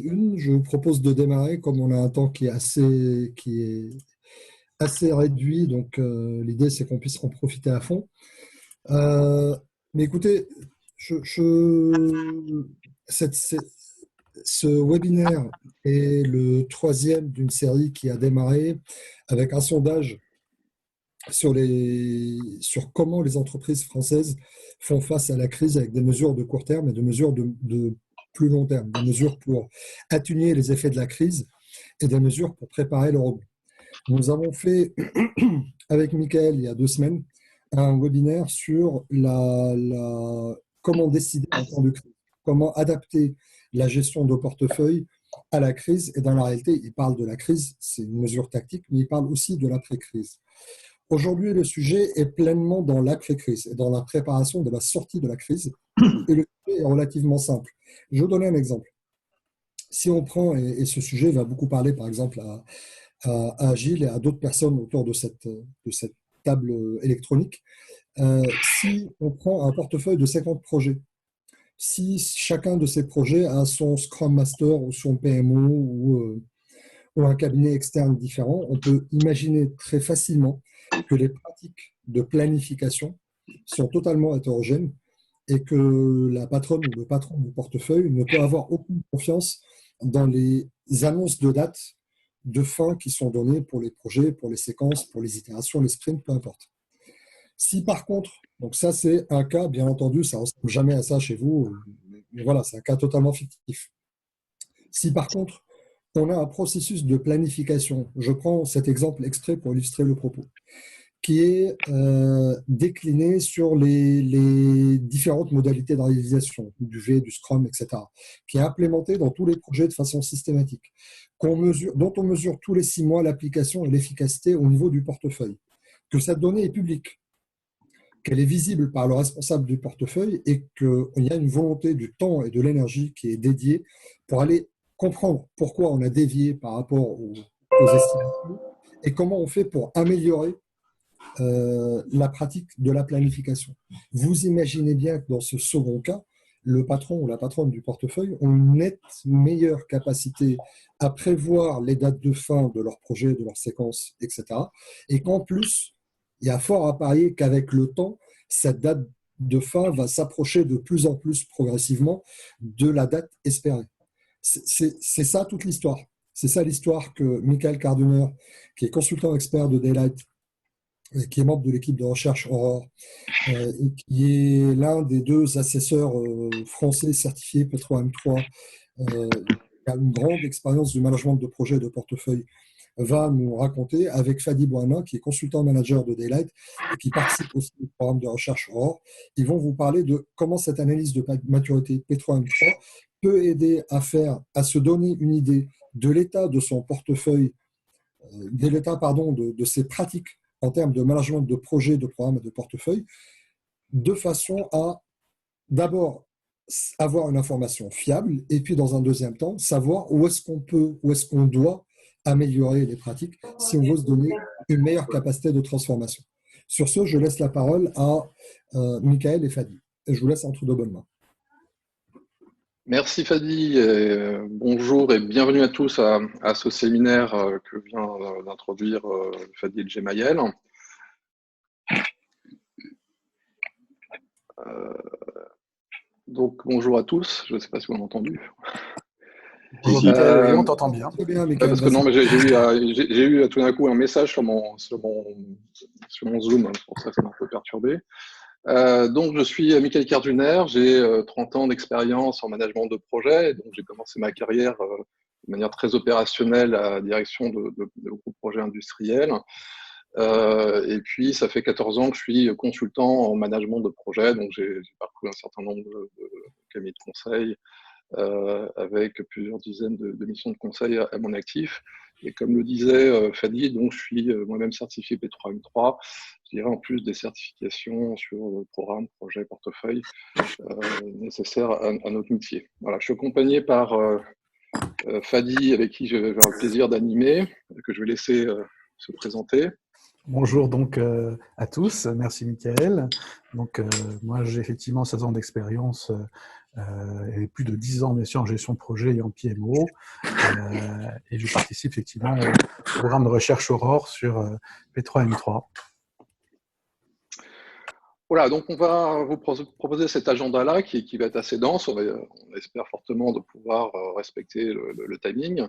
Je vous propose de démarrer comme on a un temps qui est assez réduit, donc l'idée c'est qu'on puisse en profiter à fond. Euh, mais écoutez, je, je- ce webinaire est le troisième d'une série qui a démarré avec un sondage sur comment les entreprises françaises font face à la crise avec des mesures de court terme et des mesures de plus long terme, des mesures pour atténuer les effets de la crise et des mesures pour préparer le rebond. Nous avons fait avec Michael il y a 2 semaines un webinaire sur comment décider en temps de crise, comment adapter la gestion de portefeuille à la crise. Et dans la réalité, il parle de la crise, c'est une mesure tactique, mais il parle aussi de l'après-crise. Aujourd'hui, le sujet est pleinement dans l'après-crise et dans la préparation de la sortie de la crise. Et le sujet est relativement simple. Je vais vous donner un exemple. Si on prend, et ce sujet va beaucoup parler, par exemple, à Gilles et à d'autres personnes autour de cette table électronique, si on prend un portefeuille de 50 projets, si chacun de ces projets a son Scrum Master ou son PMO ou un cabinet externe différent, on peut imaginer très facilement que les pratiques de planification sont totalement hétérogènes et que la patronne ou le patron du portefeuille ne peut avoir aucune confiance dans les annonces de date de fin qui sont données pour les projets, pour les séquences, pour les itérations, les sprints, peu importe. Si par contre, donc ça c'est un cas, bien entendu, ça ne ressemble jamais à ça chez vous, mais voilà, c'est un cas totalement fictif. Si par contre, on a un processus de planification, je prends cet exemple extrait pour illustrer le propos, qui est décliné sur les différentes modalités de réalisation, du V, du Scrum, etc., qui est implémenté dans tous les projets de façon systématique, dont on mesure tous les 6 mois l'application et l'efficacité au niveau du portefeuille, que cette donnée est publique, qu'elle est visible par le responsable du portefeuille et qu'il y a une volonté du temps et de l'énergie qui est dédiée pour aller comprendre pourquoi on a dévié par rapport aux estimations et comment on fait pour améliorer la pratique de la planification. Vous imaginez bien que dans ce second cas, le patron ou la patronne du portefeuille ont une nette meilleure capacité à prévoir les dates de fin de leur projet, de leur séquence, etc. Et qu'en plus, il y a fort à parier qu'avec le temps, cette date de fin va s'approcher de plus en plus progressivement de la date espérée. C'est ça toute l'histoire. C'est ça l'histoire que Michael Carduner, qui est consultant expert de Daylight, qui est membre de l'équipe de recherche Aurore, et qui est l'un des 2 assesseurs français certifiés Petro M3, qui a une grande expérience du management de projet et de portefeuille, va nous raconter avec Fadi Bouana, qui est consultant manager de Daylight et qui participe aussi au programme de recherche Aurore. Ils vont vous parler de comment cette analyse de maturité Petro M3 peut aider à se donner une idée de l'état de son portefeuille, de l'état, pardon, de ses pratiques en termes de management de projet, de programme et de portefeuille, de façon à d'abord avoir une information fiable et puis dans un deuxième temps, savoir où est-ce qu'on peut, où est-ce qu'on doit améliorer les pratiques si on veut se donner une meilleure capacité de transformation. Sur ce, je laisse la parole à Michael et Fadi. Et je vous laisse entre de bonnes mains. Merci Fadi, bonjour et bienvenue à tous à ce séminaire que vient d'introduire Fadi El Gemayel. Donc bonjour à tous, je ne sais pas si vous m'avez entendu. Bonjour Michael, oui, on t'entend bien. Très bien, Michael. Parce que non, mais j'ai eu tout d'un coup un message sur mon Zoom, c'est pour ça que ça m'a un peu perturbé. Donc, je suis Michael Carduner, j'ai 30 ans d'expérience en management de projet. Donc, j'ai commencé ma carrière de manière très opérationnelle à la direction de gros projets industriels. Et puis, ça fait 14 ans que je suis consultant en management de projet. Donc, j'ai parcouru un certain nombre de cabinets de conseil avec plusieurs dizaines de missions de conseil à mon actif. Et comme le disait Fadi, donc je suis moi-même certifié P3M3, je dirais en plus des certifications sur le programme, projet, portefeuille nécessaires à notre métier. Voilà, je suis accompagné par Fadi, avec qui je vais avoir le plaisir d'animer, que je vais laisser se présenter. Bonjour donc à tous, merci Michael. Donc moi j'ai effectivement 16 ans d'expérience et plus de 10 ans métier en gestion de projet et en PMO. Et je participe effectivement au programme de recherche Aurore sur P3M3. Voilà, donc on va vous proposer cet agenda-là qui va être assez dense. On espère fortement de pouvoir respecter le timing,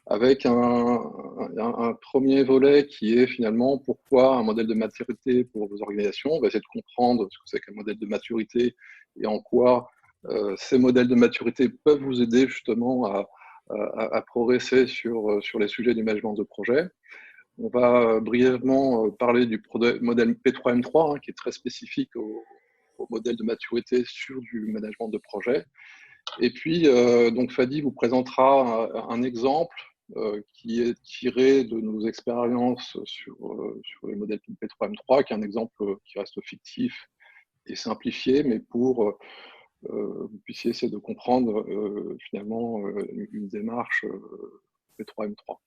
avec un premier volet qui est finalement pourquoi un modèle de maturité pour vos organisations. On va essayer de comprendre ce que c'est qu'un modèle de maturité et en quoi ces modèles de maturité peuvent vous aider justement à progresser sur les sujets du management de projet. On va brièvement parler du modèle P3M3, qui est très spécifique au modèle de maturité sur du management de projet. Et puis, donc Fadi vous présentera un exemple qui est tiré de nos expériences sur le modèle P3M3, qui est un exemple qui reste fictif et simplifié, mais pour vous puissiez essayer de comprendre finalement une démarche P3M3.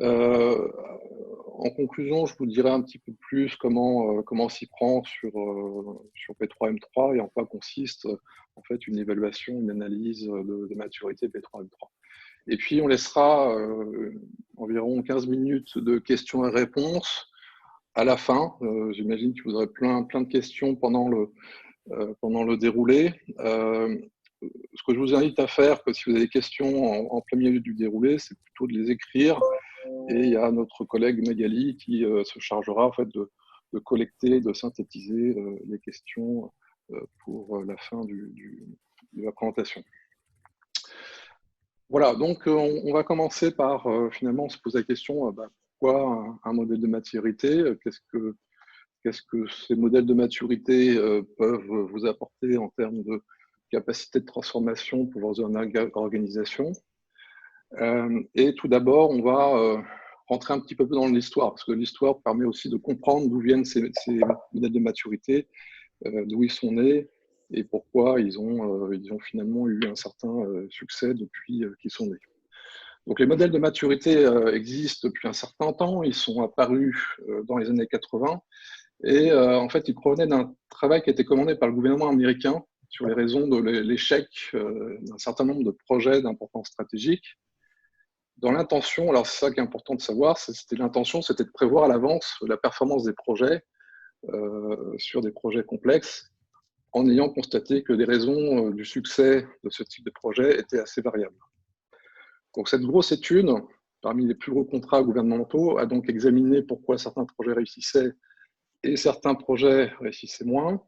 En conclusion, je vous dirai un petit peu plus comment s'y prend sur P3M3 et en quoi consiste en fait une évaluation, une analyse de maturité P3M3. Et puis on laissera environ 15 minutes de questions et réponses à la fin. J'imagine que vous aurez plein de questions pendant le déroulé. Ce que je vous invite à faire, que si vous avez des questions en plein milieu du déroulé, c'est plutôt de les écrire. Et il y a notre collègue Magali qui se chargera en fait de collecter, de synthétiser les questions pour la fin de la présentation. Voilà, donc on va commencer par finalement se poser la question pourquoi un modèle de maturité? Qu'est-ce que ces modèles de maturité peuvent vous apporter en termes de capacité de transformation pour vos organisations? Et tout d'abord, on va rentrer un petit peu dans l'histoire, parce que l'histoire permet aussi de comprendre d'où viennent ces modèles de maturité, d'où ils sont nés et pourquoi ils ont finalement eu un certain succès depuis qu'ils sont nés. Donc les modèles de maturité existent depuis un certain temps, ils sont apparus dans les années 80 et en fait ils provenaient d'un travail qui a été commandé par le gouvernement américain sur les raisons de l'échec d'un certain nombre de projets d'importance stratégique. Dans l'intention, alors c'est ça qui est important de savoir, c'était de prévoir à l'avance la performance des projets sur des projets complexes, en ayant constaté que les raisons du succès de ce type de projet étaient assez variables. Donc cette grosse étude, parmi les plus gros contrats gouvernementaux, a donc examiné pourquoi certains projets réussissaient et certains projets réussissaient moins.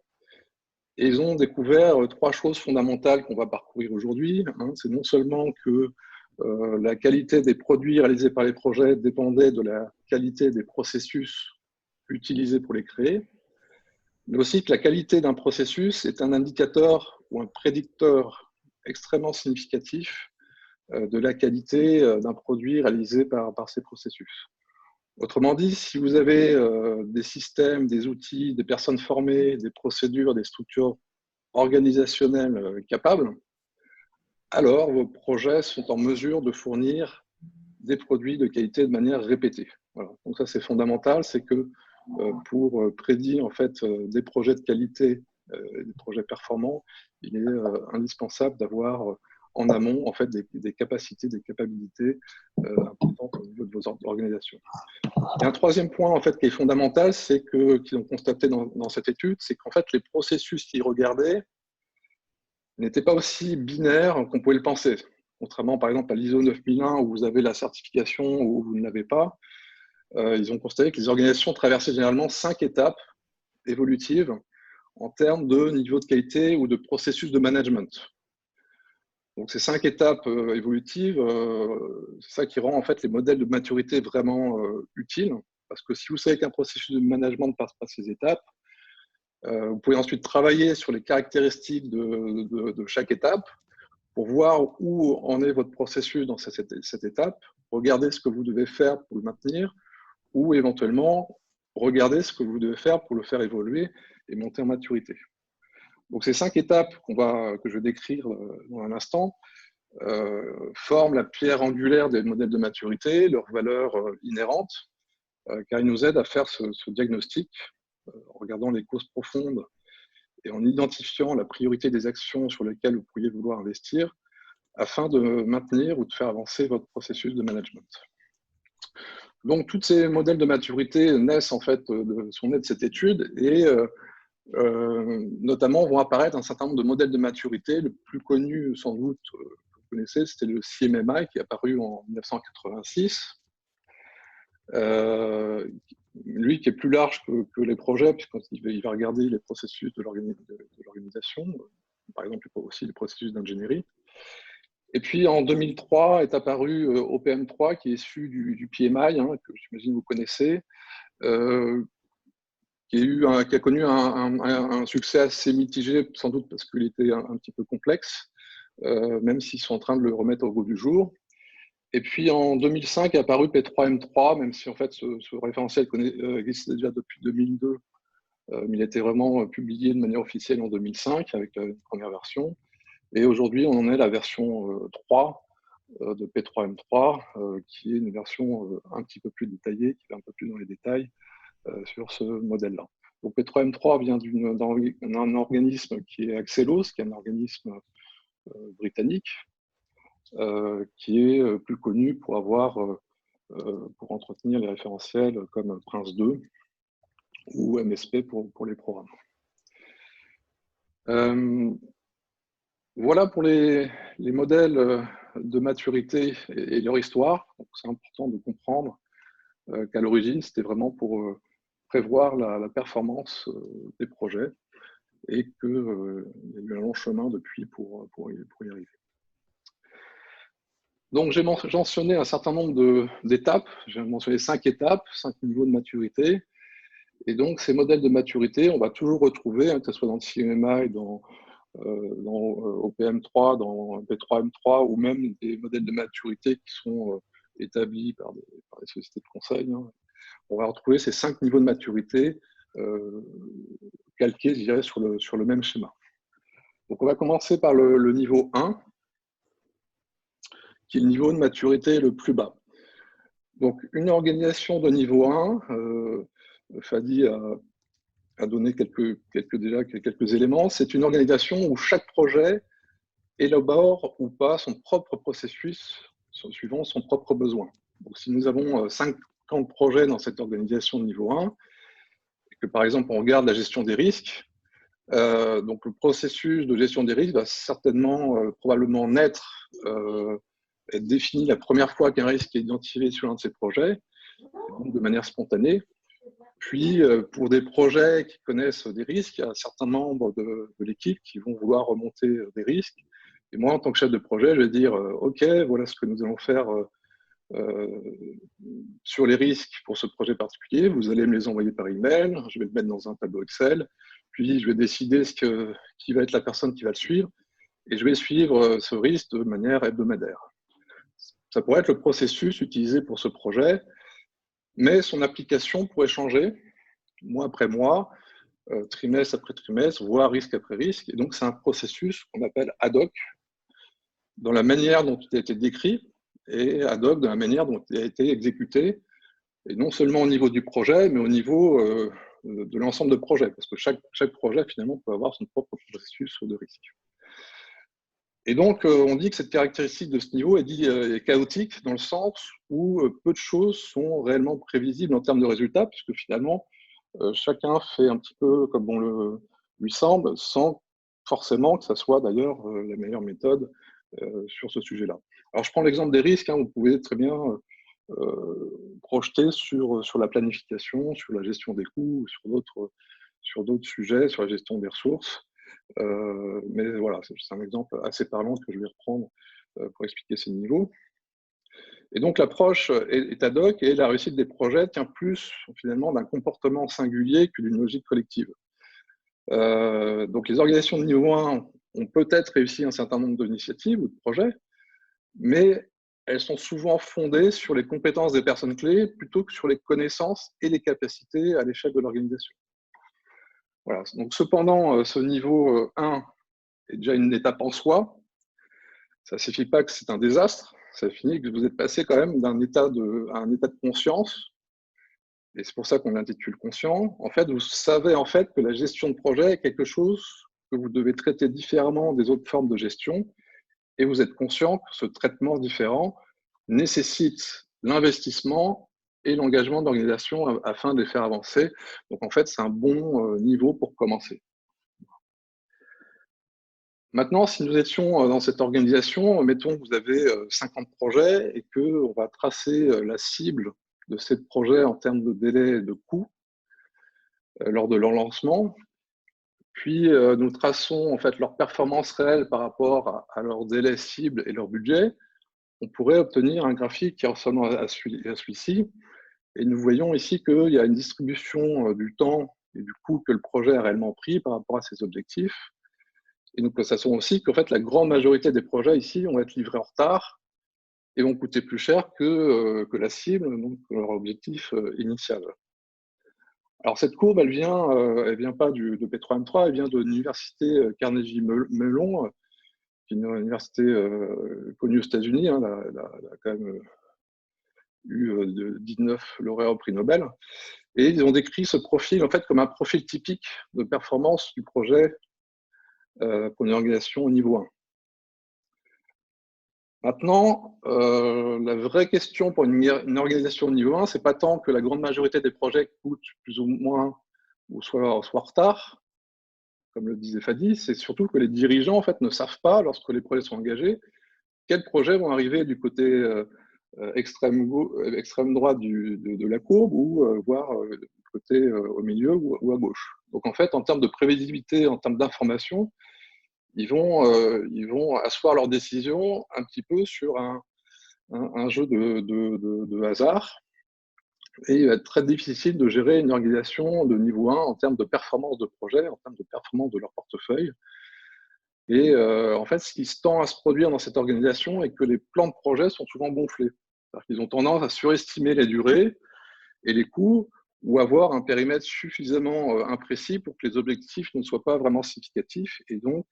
Et ils ont découvert trois choses fondamentales qu'on va parcourir aujourd'hui. C'est non seulement que la qualité des produits réalisés par les projets dépendait de la qualité des processus utilisés pour les créer, mais aussi que la qualité d'un processus est un indicateur ou un prédicteur extrêmement significatif de la qualité d'un produit réalisé par ces processus. Autrement dit, si vous avez des systèmes, des outils, des personnes formées, des procédures, des structures organisationnelles capables, alors vos projets sont en mesure de fournir des produits de qualité de manière répétée. Voilà. Donc ça, c'est fondamental, c'est que pour prédire en fait des projets de qualité, des projets performants, il est indispensable d'avoir en amont en fait des capacités, des capacités importantes au niveau de vos organisations. Et un troisième point en fait qui est fondamental, c'est qu'ils ont constaté dans cette étude, c'est qu'en fait les processus qu'ils regardaient n'étaient pas aussi binaires qu'on pouvait le penser. Contrairement par exemple à l'ISO 9001 où vous avez la certification ou vous ne l'avez pas, ils ont constaté que les organisations traversaient généralement 5 étapes évolutives en termes de niveau de qualité ou de processus de management. Donc ces 5 étapes évolutives, c'est ça qui rend en fait les modèles de maturité vraiment utiles, parce que si vous savez qu'un processus de management passe par ces étapes, vous pouvez ensuite travailler sur les caractéristiques de chaque étape pour voir où en est votre processus dans cette étape, regarder ce que vous devez faire pour le maintenir, ou éventuellement regarder ce que vous devez faire pour le faire évoluer et monter en maturité. Donc ces 5 étapes que je vais décrire dans un instant forment la pierre angulaire des modèles de maturité, leurs valeurs inhérentes, car ils nous aident à faire ce diagnostic en regardant les causes profondes et en identifiant la priorité des actions sur lesquelles vous pourriez vouloir investir afin de maintenir ou de faire avancer votre processus de management. Donc, tous ces modèles de maturité naissent en fait sont nés de cette étude et notamment vont apparaître un certain nombre de modèles de maturité. Le plus connu, sans doute, que vous connaissez, c'était le CMMI qui est apparu en 1986. Lui qui est plus large que les projets, puisqu'il va regarder les processus de l'organisation, par exemple aussi les processus d'ingénierie. Et puis en 2003 est apparu OPM3 qui est issu du PMI, que j'imagine vous connaissez, qui a connu un succès assez mitigé, sans doute parce qu'il était un petit peu complexe, même s'ils sont en train de le remettre au goût du jour. Et puis en 2005 est apparu P3M3, même si en fait ce référentiel existait déjà depuis 2002, mais il a été vraiment publié de manière officielle en 2005 avec une première version. Et aujourd'hui, on en est à la version 3 de P3M3, qui est une version un petit peu plus détaillée, qui va un peu plus dans les détails sur ce modèle-là. Donc P3M3 vient d'un organisme qui est Axelos, qui est un organisme britannique, qui est plus connu pour pour entretenir les référentiels comme Prince2 ou MSP pour les programmes. Voilà pour les modèles de maturité et leur histoire. C'est important de comprendre qu'à l'origine, c'était vraiment pour prévoir la performance des projets et qu'il y a eu un long chemin depuis pour y arriver. Donc, j'ai mentionné un certain nombre d'étapes. J'ai mentionné 5 étapes, 5 niveaux de maturité. Et donc, ces modèles de maturité, on va toujours retrouver, que ce soit dans le CMMI, dans OPM3, dans P3M3, ou même des modèles de maturité qui sont établis par des sociétés de conseil. On va retrouver ces 5 niveaux de maturité calqués, je dirais, sur le même schéma. Donc, on va commencer par le niveau 1, qui est le niveau de maturité le plus bas. Donc, une organisation de niveau 1, Fadi a donné quelques éléments. C'est une organisation où chaque projet élabore ou pas son propre processus suivant son propre besoin. Donc, si nous avons 50 projets dans cette organisation de niveau 1, et que par exemple on regarde la gestion des risques, donc le processus de gestion des risques va certainement, probablement naître, être défini la première fois qu'un risque est identifié sur un de ces projets, donc de manière spontanée. Puis, pour des projets qui connaissent des risques, il y a certains membres de l'équipe qui vont vouloir remonter des risques. Et moi, en tant que chef de projet, je vais dire OK, voilà ce que nous allons faire sur les risques pour ce projet particulier. Vous allez me les envoyer par email, je vais le mettre dans un tableau Excel. Puis, je vais décider qui va être la personne qui va le suivre. Et je vais suivre ce risque de manière hebdomadaire. Ça pourrait être le processus utilisé pour ce projet, mais son application pourrait changer mois après mois, trimestre après trimestre, voire risque après risque. Et donc, c'est un processus qu'on appelle ad hoc, dans la manière dont il a été décrit, et ad hoc dans la manière dont il a été exécuté, et non seulement au niveau du projet, mais au niveau de l'ensemble de projets, parce que chaque projet, finalement, peut avoir son propre processus de risque. Et donc, on dit que cette caractéristique de ce niveau est chaotique dans le sens où peu de choses sont réellement prévisibles en termes de résultats, puisque finalement, chacun fait un petit peu comme bon lui semble, sans forcément que ça soit d'ailleurs la meilleure méthode sur ce sujet-là. Alors, je prends l'exemple des risques. Vous pouvez très bien projeter sur la planification, sur la gestion des coûts, sur d'autres sujets, sur la gestion des ressources. Mais voilà, c'est un exemple assez parlant que je vais reprendre pour expliquer ces niveaux. Et donc l'approche est ad hoc et la réussite des projets tient plus finalement d'un comportement singulier que d'une logique collective. Donc les organisations de niveau 1 ont peut-être réussi un certain nombre d'initiatives ou de projets, mais elles sont souvent fondées sur les compétences des personnes clés plutôt que sur les connaissances et les capacités à l'échelle de l'organisation. Voilà. Donc, cependant, ce niveau 1 est déjà une étape en soi. Ça ne signifie pas que c'est un désastre. Ça finit que vous êtes passé quand même d'un état à un état de conscience et c'est pour ça qu'on l'intitule conscient, en fait, vous savez en fait que la gestion de projet est quelque chose que vous devez traiter différemment des autres formes de gestion, et vous êtes conscient que ce traitement différent nécessite l'investissement et l'engagement d'organisation afin de les faire avancer. Donc en fait, c'est un bon niveau pour commencer. Maintenant, si nous étions dans cette organisation, mettons que vous avez 50 projets et qu'on va tracer la cible de ces projets en termes de délai et de coût lors de leur lancement, puis nous traçons en fait leur performance réelle par rapport à leur délai cible et leur budget, on pourrait obtenir un graphique qui ressemble à celui-ci. Et nous voyons ici qu'il y a une distribution du temps et du coût que le projet a réellement pris par rapport à ses objectifs. Et nous constatons aussi qu'en fait, la grande majorité des projets ici vont être livrés en retard et vont coûter plus cher que la cible, donc leur objectif initial. Alors cette courbe, elle vient pas de P3M3, elle vient de l'université Carnegie Mellon, qui est une université connue aux États-Unis, hein, elle a quand même eu 19 lauréats au prix Nobel. Et ils ont décrit ce profil en fait comme un profil typique de performance du projet pour une organisation au niveau 1. Maintenant, la vraie question pour une organisation au niveau 1, c'est pas tant que la grande majorité des projets coûtent plus ou moins ou soit en retard, comme le disait Fadi, c'est surtout que les dirigeants en fait ne savent pas, lorsque les projets sont engagés, quels projets vont arriver du côté extrême droite de la courbe ou voire du côté au milieu ou à gauche. Donc en fait, en termes de prévisibilité, en termes d'information, ils vont asseoir leurs décisions un petit peu sur un jeu de hasard. Et il va être très difficile de gérer une organisation de niveau 1 en termes de performance de projet, en termes de performance de leur portefeuille. Et en fait, ce qui se tend à se produire dans cette organisation est que les plans de projet sont souvent gonflés. C'est-à-dire qu'ils ont tendance à surestimer les durées et les coûts ou avoir un périmètre suffisamment imprécis pour que les objectifs ne soient pas vraiment significatifs et donc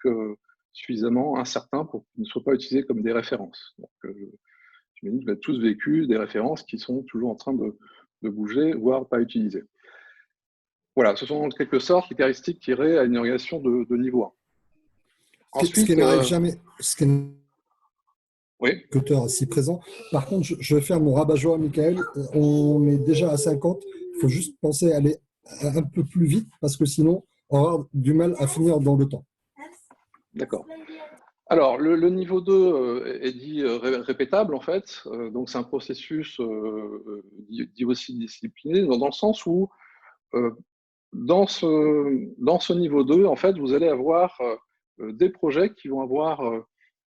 suffisamment incertains pour qu'ils ne soient pas utilisés comme des références. Donc, j'imagine que vous avez tous vécu des références qui sont toujours en train de bouger, voire pas utilisées. Voilà, ce sont en quelque sorte les caractéristiques qui iraient à une organisation de niveau 1. Ensuite, ce qui n'arrive jamais, oui. Auteur ici présent. Par contre, je vais faire mon rabat-joie, Michael. On est déjà à 50. Il faut juste penser à aller un peu plus vite parce que sinon, on va avoir du mal à finir dans le temps. D'accord. Alors, le niveau 2 est dit répétable, en fait. Donc, c'est un processus dit aussi discipliné, dans le sens où, dans ce niveau 2, en fait, vous allez avoir des projets qui vont avoir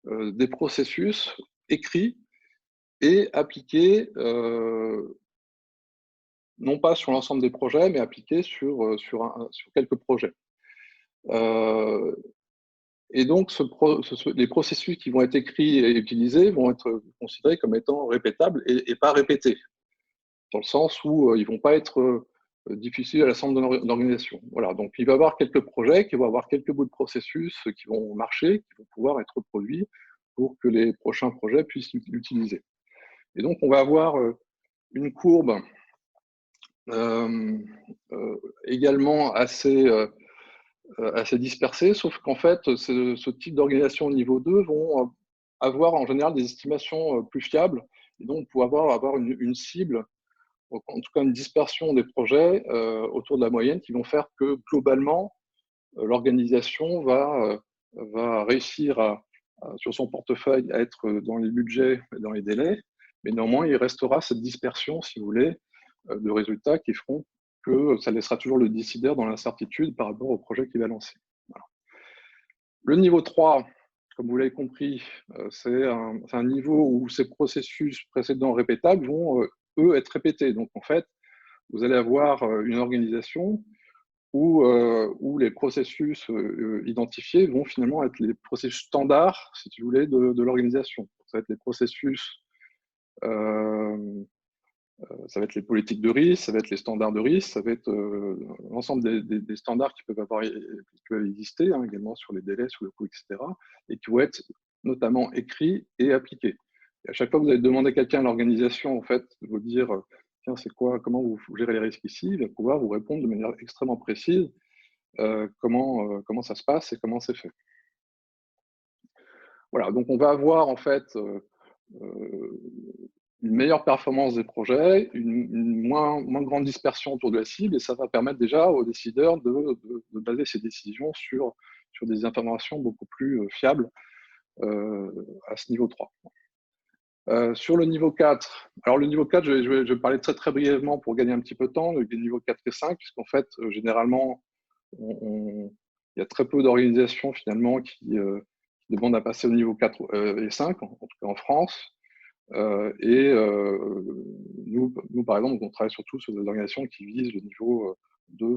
des processus écrits et appliqués, non pas sur l'ensemble des projets, mais appliqués sur quelques projets. Et donc, les processus qui vont être écrits et utilisés vont être considérés comme étant répétables et pas répétés, dans le sens où ils ne vont pas être difficiles à l'ensemble de l'organisation. Voilà, donc il va y avoir quelques projets qui vont avoir quelques bouts de processus qui vont marcher, qui vont pouvoir être reproduits pour que les prochains projets puissent l'utiliser. Et donc, on va avoir une courbe également assez dispersée, sauf qu'en fait, ce type d'organisation au niveau 2 vont avoir en général des estimations plus fiables, et donc pouvoir avoir une cible, en tout cas une dispersion des projets autour de la moyenne, qui vont faire que globalement, l'organisation va réussir sur son portefeuille à être dans les budgets et dans les délais, mais néanmoins, il restera cette dispersion, si vous voulez, de résultats qui feront que ça laissera toujours le décideur dans l'incertitude par rapport au projet qu'il va lancer. Voilà. Le niveau 3, comme vous l'avez compris, c'est un niveau où ces processus précédents répétables vont, eux, être répétés. Donc, en fait, vous allez avoir une organisation où les processus identifiés vont finalement être les processus standards, si tu voulais, de l'organisation. Ça va être les processus ça va être les politiques de risque, ça va être les standards de risque, ça va être l'ensemble des standards qui peuvent exister, hein, également sur les délais, sur le coût, etc., et qui vont être notamment écrits et appliqués. Et à chaque fois que vous allez demander à quelqu'un à l'organisation, en fait, de vous dire tiens, c'est quoi, comment vous gérez les risques ici, il va pouvoir vous répondre de manière extrêmement précise comment ça se passe et comment c'est fait. Voilà, donc on va avoir en fait une meilleure performance des projets, une moins grande dispersion autour de la cible, et ça va permettre déjà aux décideurs de baser ces décisions sur des informations beaucoup plus fiables à ce niveau 3. Sur le niveau 4, alors le niveau 4, je vais parler très très brièvement pour gagner un petit peu de temps, des niveaux 4 et 5, puisqu'en fait, généralement, il y a très peu d'organisations finalement qui demandent à passer au niveau 4 et 5, en tout cas en France. Nous, par exemple, on travaille surtout sur des organisations qui visent le niveau 2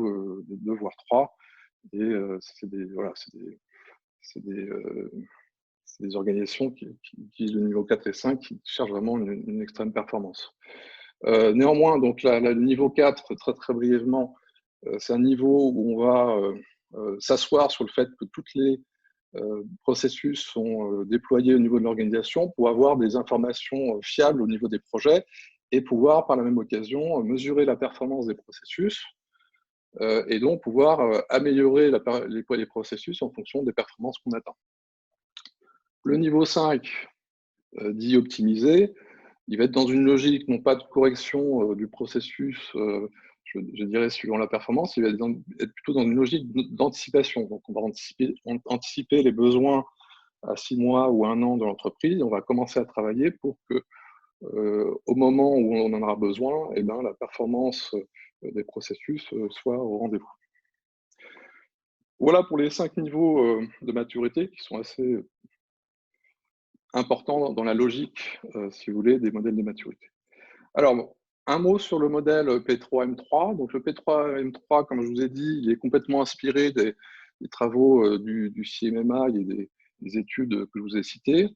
voire 3. Et c'est des organisations qui visent le niveau 4 et 5, qui cherchent vraiment une extrême performance. Néanmoins, donc le niveau 4, très très brièvement, c'est un niveau où on va s'asseoir sur le fait que toutes les processus sont déployés au niveau de l'organisation pour avoir des informations fiables au niveau des projets et pouvoir, par la même occasion, mesurer la performance des processus et donc pouvoir améliorer les processus en fonction des performances qu'on atteint. Le niveau 5, dit optimisé, il va être dans une logique non pas de correction du processus, je dirais suivant la performance, il va être plutôt dans une logique d'anticipation. Donc on va anticiper les besoins à 6 mois ou 1 an de l'entreprise. On va commencer à travailler pour que, au moment où on en aura besoin, eh ben, la performance des processus soit au rendez-vous. Voilà pour les 5 niveaux de maturité qui sont assez importants dans la logique, si vous voulez, des modèles de maturité. Alors, un mot sur le modèle P3M3. Donc, le P3M3, comme je vous ai dit, il est complètement inspiré des travaux du CMMI et des études que je vous ai citées.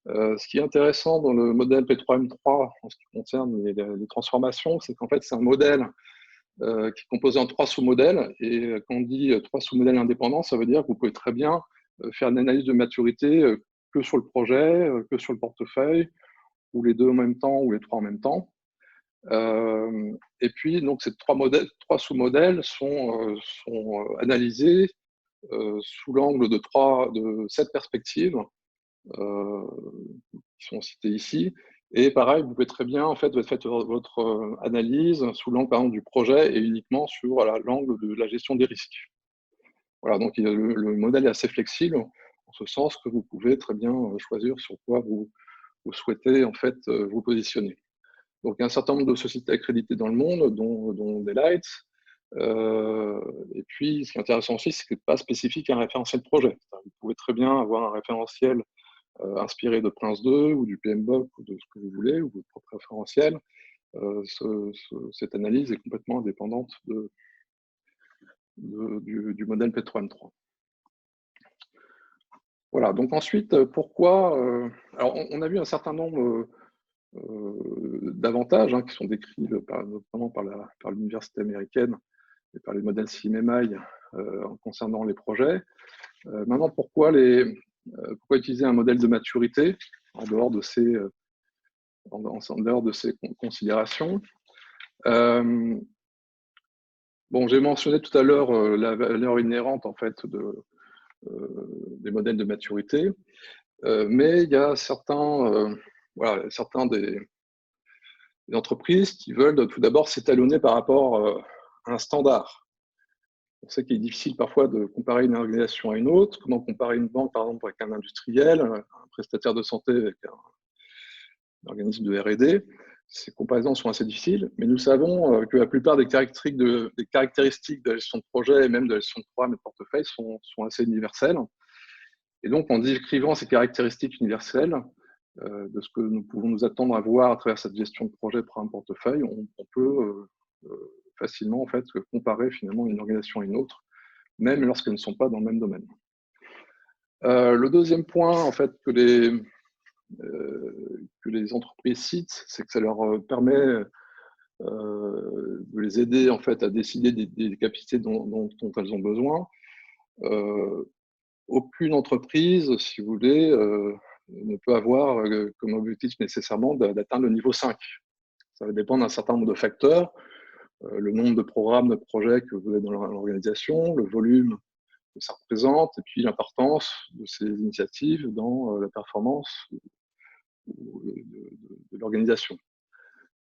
Ce qui est intéressant dans le modèle P3M3 en ce qui concerne les transformations, c'est qu'en fait, c'est un modèle qui est composé en 3 sous-modèles. Et quand on dit 3 sous-modèles indépendants, ça veut dire que vous pouvez très bien faire une analyse de maturité que sur le projet, que sur le portefeuille, ou les 2 en même temps, ou les 3 en même temps. Et puis, donc, ces 3 sous-modèles sont analysés sous l'angle de 7 perspectives qui sont citées ici. Et pareil, vous pouvez très bien en fait, faire votre analyse sous l'angle par exemple, du projet et uniquement sur l'angle de la gestion des risques. Voilà, donc le modèle est assez flexible en ce sens que vous pouvez très bien choisir sur quoi vous souhaitez en fait vous positionner. Donc, il y a un certain nombre de sociétés accréditées dans le monde, dont Deloitte. Et puis, ce qui est intéressant aussi, c'est que ce n'est pas spécifique à un référentiel projet. Vous pouvez très bien avoir un référentiel inspiré de Prince 2 ou du PMBOK ou de ce que vous voulez, ou votre propre référentiel. Cette analyse est complètement indépendante du modèle P3M3. Voilà, donc ensuite, pourquoi alors, on a vu un certain nombre d'avantages qui sont décrits notamment par l'université américaine et par les modèles CMMI concernant les projets. Maintenant, pourquoi utiliser un modèle de maturité en dehors de ces considérations? Bon, j'ai mentionné tout à l'heure la valeur inhérente en fait des modèles de maturité, mais il y a certains des entreprises qui veulent tout d'abord s'étalonner par rapport à un standard. On sait qu'il est difficile parfois de comparer une organisation à une autre. Comment comparer une banque, par exemple, avec un industriel, un prestataire de santé avec un organisme de R&D? Ces comparaisons sont assez difficiles, mais nous savons que la plupart des caractéristiques de la gestion de projet et même de la gestion de programme et de portefeuille sont assez universelles. Et donc, en décrivant ces caractéristiques universelles, de ce que nous pouvons nous attendre à voir à travers cette gestion de projet, programme, portefeuille, on peut facilement en fait, comparer finalement une organisation à une autre, même lorsqu'elles ne sont pas dans le même domaine. Le deuxième point en fait, que les entreprises citent, c'est que ça leur permet de les aider en fait, à décider des capacités dont elles ont besoin. Aucune entreprise, si vous voulez, ne peut avoir comme objectif nécessairement d'atteindre le niveau 5. Ça va dépendre d'un certain nombre de facteurs, le nombre de programmes, de projets que vous avez dans l'organisation, le volume que ça représente, et puis l'importance de ces initiatives dans la performance de l'organisation.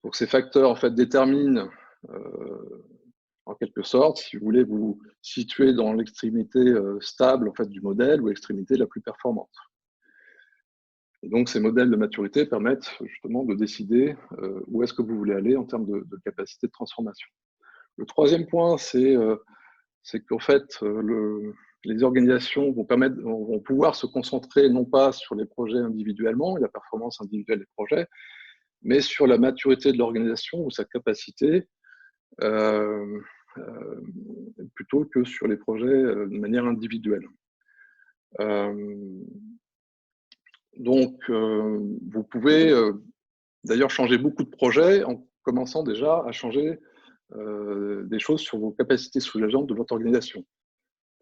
Donc ces facteurs en fait déterminent en quelque sorte, si vous voulez vous situer dans l'extrémité stable en fait du modèle ou l'extrémité la plus performante. Et donc ces modèles de maturité permettent justement de décider où est-ce que vous voulez aller en termes de capacité de transformation. Le troisième point, c'est qu'en fait les organisations vont pouvoir se concentrer non pas sur les projets individuellement et la performance individuelle des projets, mais sur la maturité de l'organisation ou sa capacité, plutôt que sur les projets de manière individuelle. Donc, vous pouvez d'ailleurs changer beaucoup de projets en commençant déjà à changer des choses sur vos capacités sous-jacentes de votre organisation.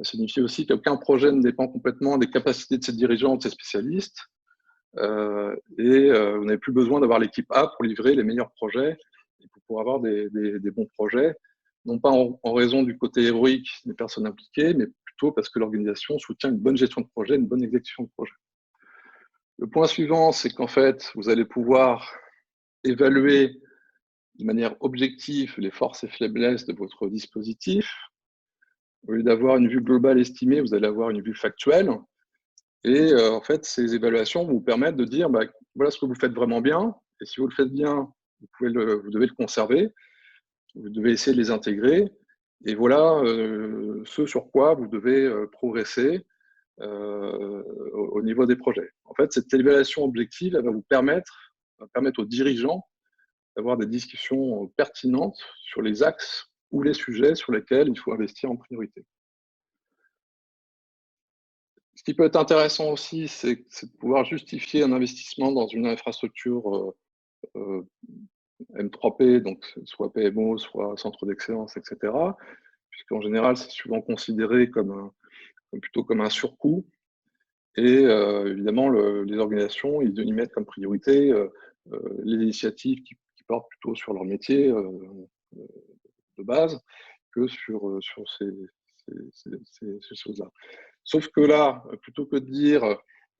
Ça signifie aussi qu'aucun projet ne dépend complètement des capacités de ses dirigeants, de ses spécialistes, et vous n'avez plus besoin d'avoir l'équipe A pour livrer les meilleurs projets et pour avoir des bons projets, non pas en raison du côté héroïque des personnes impliquées, mais plutôt parce que l'organisation soutient une bonne gestion de projet, une bonne exécution de projet. Le point suivant, c'est qu'en fait, vous allez pouvoir évaluer de manière objective les forces et faiblesses de votre dispositif. Au lieu d'avoir une vue globale estimée, vous allez avoir une vue factuelle. Et en fait, ces évaluations vont vous permettre de dire voilà ce que vous faites vraiment bien. Et si vous le faites bien, vous devez le conserver. Vous devez essayer de les intégrer. Et voilà ce sur quoi vous devez progresser au niveau des projets. En fait, cette évaluation objective, elle va permettre aux dirigeants d'avoir des discussions pertinentes sur les axes ou les sujets sur lesquels il faut investir en priorité. Ce qui peut être intéressant aussi, c'est de pouvoir justifier un investissement dans une infrastructure M3P, donc soit PMO, soit centre d'excellence, etc. Puisqu'en général, c'est souvent considéré plutôt comme un surcoût. Et évidemment, les organisations, ils y mettent comme priorité les initiatives qui portent plutôt sur leur métier de base que sur ces choses-là. Sauf que là, plutôt que de dire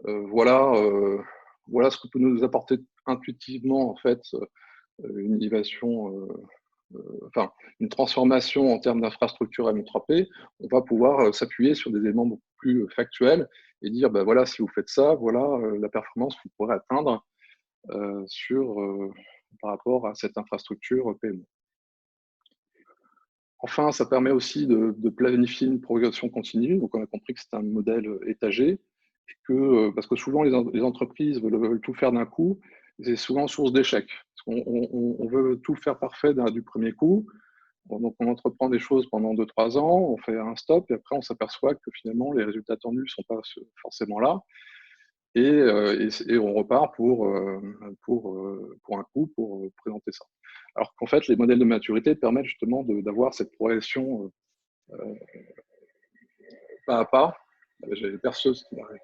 voilà ce que peut nous apporter intuitivement en fait une innovation, une transformation en termes d'infrastructure M3P, on va pouvoir s'appuyer sur des éléments beaucoup plus factuels et dire voilà, si vous faites ça, voilà la performance que vous pourrez atteindre par rapport à cette infrastructure PMO. Enfin, ça permet aussi de planifier une progression continue. Donc, on a compris que c'est un modèle étagé, parce que souvent, les entreprises veulent tout faire d'un coup, et c'est souvent source d'échec. On veut tout faire parfait du premier coup. Donc, on entreprend des choses pendant 2-3 ans, on fait un stop, et après, on s'aperçoit que finalement, les résultats attendus ne sont pas forcément là. Et on repart pour un coup pour présenter ça. Alors qu'en fait, les modèles de maturité permettent justement d'avoir cette progression pas à pas. J'ai les perceuses qui m'arrivent.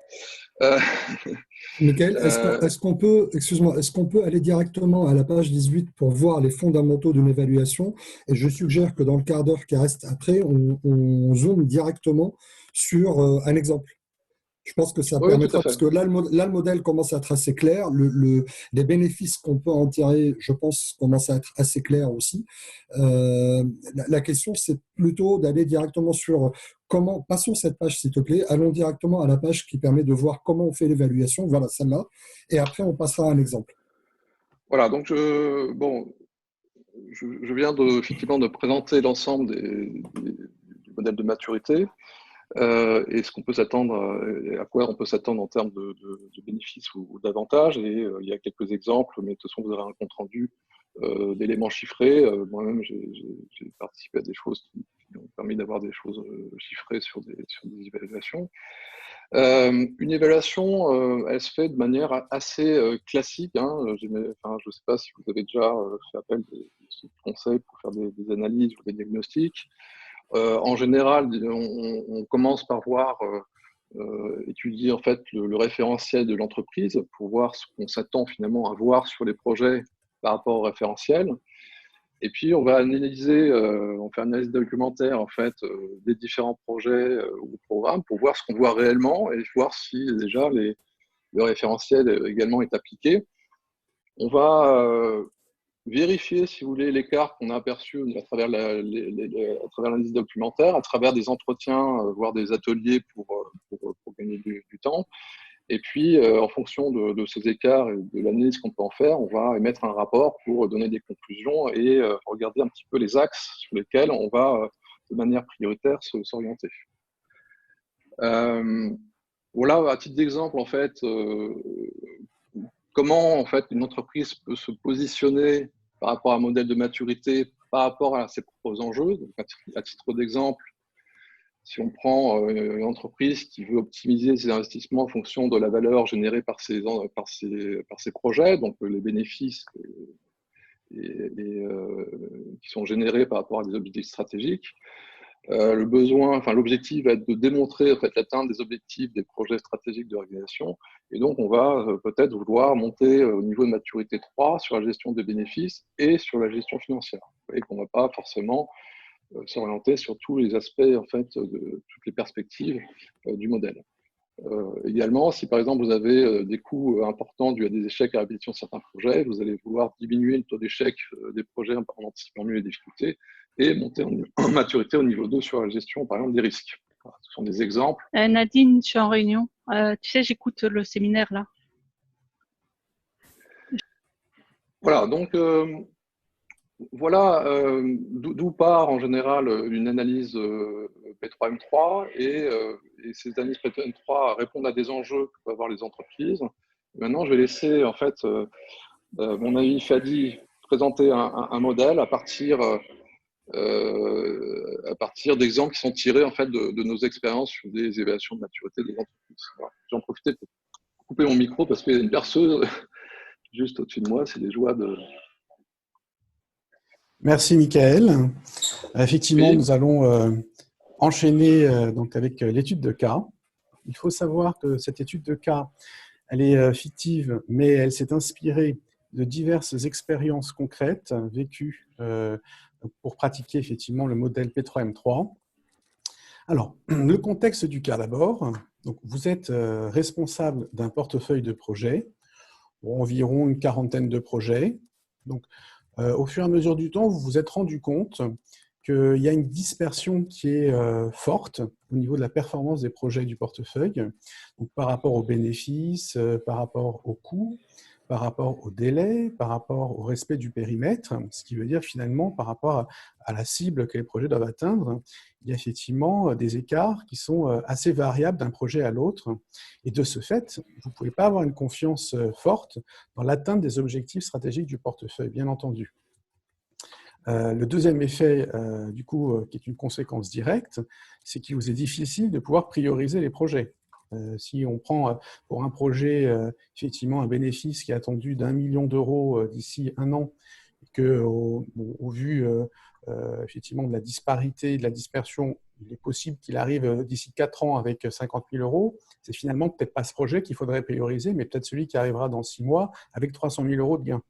Michael, est-ce qu'on peut aller directement à la page 18 pour voir les fondamentaux d'une évaluation? Et je suggère que dans le quart d'heure qui reste après, on zoome directement sur un exemple. Je pense que ça permettra, parce que là, le modèle commence à être assez clair. Les bénéfices qu'on peut en tirer, je pense, commencent à être assez clairs aussi. La question, c'est plutôt d'aller directement sur comment, passons cette page, s'il te plaît, allons directement à la page qui permet de voir comment on fait l'évaluation, voilà celle-là, et après, on passera à un exemple. Voilà, donc je viens effectivement de présenter l'ensemble du modèle de maturité. Et ce qu'on peut s'attendre, à quoi on peut s'attendre en termes de bénéfices ou d'avantages. Et il y a quelques exemples, mais de toute façon, vous aurez un compte-rendu d'éléments chiffrés. Moi-même, j'ai participé à des choses qui ont permis d'avoir des choses chiffrées sur des évaluations. Une évaluation, elle se fait de manière assez classique. Je ne sais pas si vous avez déjà fait appel à des conseils pour faire des analyses ou des diagnostics. En général, on commence par étudier en fait le référentiel de l'entreprise pour voir ce qu'on s'attend finalement à voir sur les projets par rapport au référentiel. Et puis, on va analyser, on fait une analyse documentaire en fait, des différents projets ou programmes pour voir ce qu'on voit réellement et voir si déjà le référentiel également est appliqué. On va vérifier, si vous voulez, l'écart qu'on a aperçu à travers l'analyse documentaire, à travers des entretiens, voire des ateliers pour gagner du temps. Et puis, en fonction de ces écarts et de l'analyse qu'on peut en faire, on va émettre un rapport pour donner des conclusions et regarder un petit peu les axes sur lesquels on va, de manière prioritaire, s'orienter. Voilà, à titre d'exemple, en fait, comment en fait, une entreprise peut se positionner par rapport à un modèle de maturité, par rapport à ses propres enjeux. Donc, à titre d'exemple, si on prend une entreprise qui veut optimiser ses investissements en fonction de la valeur générée par ses projets, donc les bénéfices qui sont générés par rapport à des objectifs stratégiques, l'objectif va être de démontrer en fait, l'atteinte des objectifs des projets stratégiques de l'organisation. Et donc, on va peut-être vouloir monter au niveau de maturité 3 sur la gestion des bénéfices et sur la gestion financière. Vous voyez qu'on ne va pas forcément s'orienter sur tous les aspects, en fait, de toutes les perspectives du modèle. Également, si par exemple vous avez des coûts importants dus à des échecs à répétition de certains projets, vous allez vouloir diminuer le taux d'échec des projets en anticipant mieux les difficultés et monter en maturité au niveau 2 sur la gestion, par exemple, des risques. Voilà, ce sont des exemples. Nadine, je suis en réunion. Tu sais, j'écoute le séminaire là. Voilà, donc voilà d'où part en général une analyse P3M3 et ces analyses P3M3 répondent à des enjeux que peuvent avoir les entreprises. Maintenant, je vais laisser en fait mon ami Fadi présenter un modèle à partir d'exemples qui sont tirés en fait de nos expériences sur des évaluations de maturité des entreprises. Voilà. J'en profite pour couper mon micro parce qu'il y a une perceuse juste au-dessus de moi. C'est des joies de... Merci Michael. Effectivement, Oui. nous allons enchaîner donc avec l'étude de cas. Il faut savoir que cette étude de cas, elle est fictive, mais elle s'est inspirée de diverses expériences concrètes vécues pour pratiquer effectivement le modèle P3M3. Alors, le contexte du cas d'abord. Donc, vous êtes responsable d'un portefeuille de projets, environ une quarantaine de projets. Donc, au fur et à mesure du temps, vous vous êtes rendu compte qu'il y a une dispersion qui est forte au niveau de la performance des projets du portefeuille, donc par rapport aux bénéfices, par rapport aux coûts, par rapport au délai, par rapport au respect du périmètre, ce qui veut dire finalement par rapport à la cible que les projets doivent atteindre, il y a effectivement des écarts qui sont assez variables d'un projet à l'autre. Et de ce fait, vous ne pouvez pas avoir une confiance forte dans l'atteinte des objectifs stratégiques du portefeuille, bien entendu. Le deuxième effet, du coup, qui est une conséquence directe, c'est qu'il vous est difficile de pouvoir prioriser les projets. Si on prend pour un projet effectivement un bénéfice qui est attendu d'1 million d'euros d'ici un an, et que au vu effectivement de la disparité, de la dispersion, il est possible qu'il arrive d'ici 4 ans avec 50 000 euros, c'est finalement peut-être pas ce projet qu'il faudrait prioriser, mais peut-être celui qui arrivera dans 6 mois avec 300 000 euros de gains.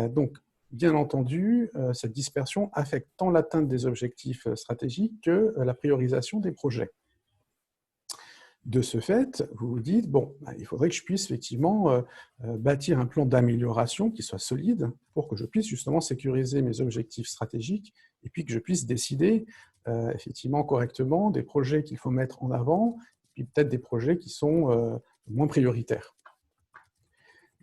Donc, bien entendu, cette dispersion affecte tant l'atteinte des objectifs stratégiques que la priorisation des projets. De ce fait, vous vous dites, bon, il faudrait que je puisse effectivement bâtir un plan d'amélioration qui soit solide pour que je puisse justement sécuriser mes objectifs stratégiques et puis que je puisse décider effectivement correctement des projets qu'il faut mettre en avant et puis peut-être des projets qui sont moins prioritaires.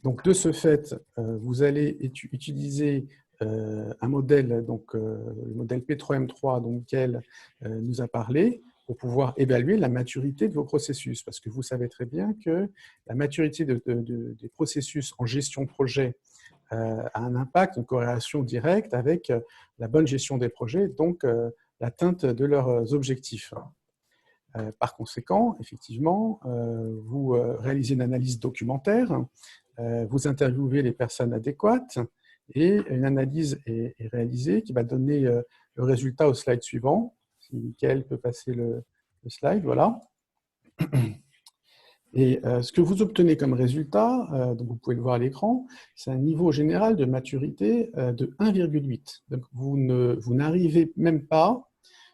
Donc, de ce fait, vous allez utiliser un modèle, donc le modèle P3M3 dont Michael nous a parlé, pour pouvoir évaluer la maturité de vos processus. Parce que vous savez très bien que la maturité des processus en gestion de projet a un impact, une corrélation directe avec la bonne gestion des projets, donc l'atteinte de leurs objectifs. Par conséquent, effectivement, vous réalisez une analyse documentaire, vous interviewez les personnes adéquates et une analyse est réalisée qui va donner le résultat au slide suivant. Si Michael peut passer le slide, voilà. Et ce que vous obtenez comme résultat, donc vous pouvez le voir à l'écran, c'est un niveau général de maturité de 1,8. Donc vous n'arrivez même pas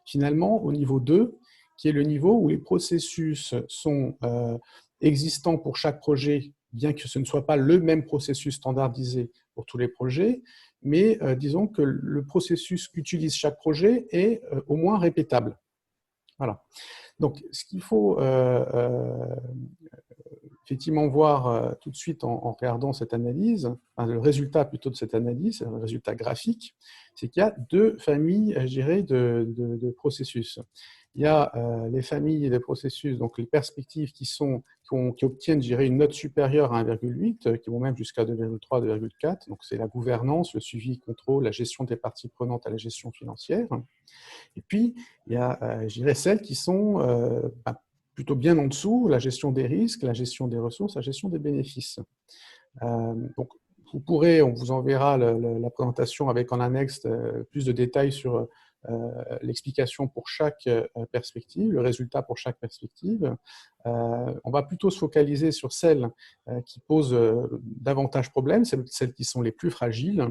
finalement au niveau 2, qui est le niveau où les processus sont existants pour chaque projet, bien que ce ne soit pas le même processus standardisé pour tous les projets, mais disons que le processus qu'utilise chaque projet est au moins répétable. Voilà. Donc, ce qu'il faut effectivement voir tout de suite en regardant cette analyse, enfin, le résultat plutôt de cette analyse, le résultat graphique, c'est qu'il y a deux familles, je dirais, de processus. Il y a les familles de processus, donc les perspectives qui obtiennent, je dirais, une note supérieure à 1,8, qui vont même jusqu'à 2,3, 2,4. Donc, c'est la gouvernance, le suivi, contrôle, la gestion des parties prenantes à la gestion financière. Et puis, il y a, je dirais, celles qui sont plutôt bien en dessous, la gestion des risques, la gestion des ressources, la gestion des bénéfices. Donc, on vous enverra la présentation avec en annexe plus de détails sur l'explication pour chaque perspective, le résultat pour chaque perspective. On va plutôt se focaliser sur celles qui posent davantage problème, celles qui sont les plus fragiles,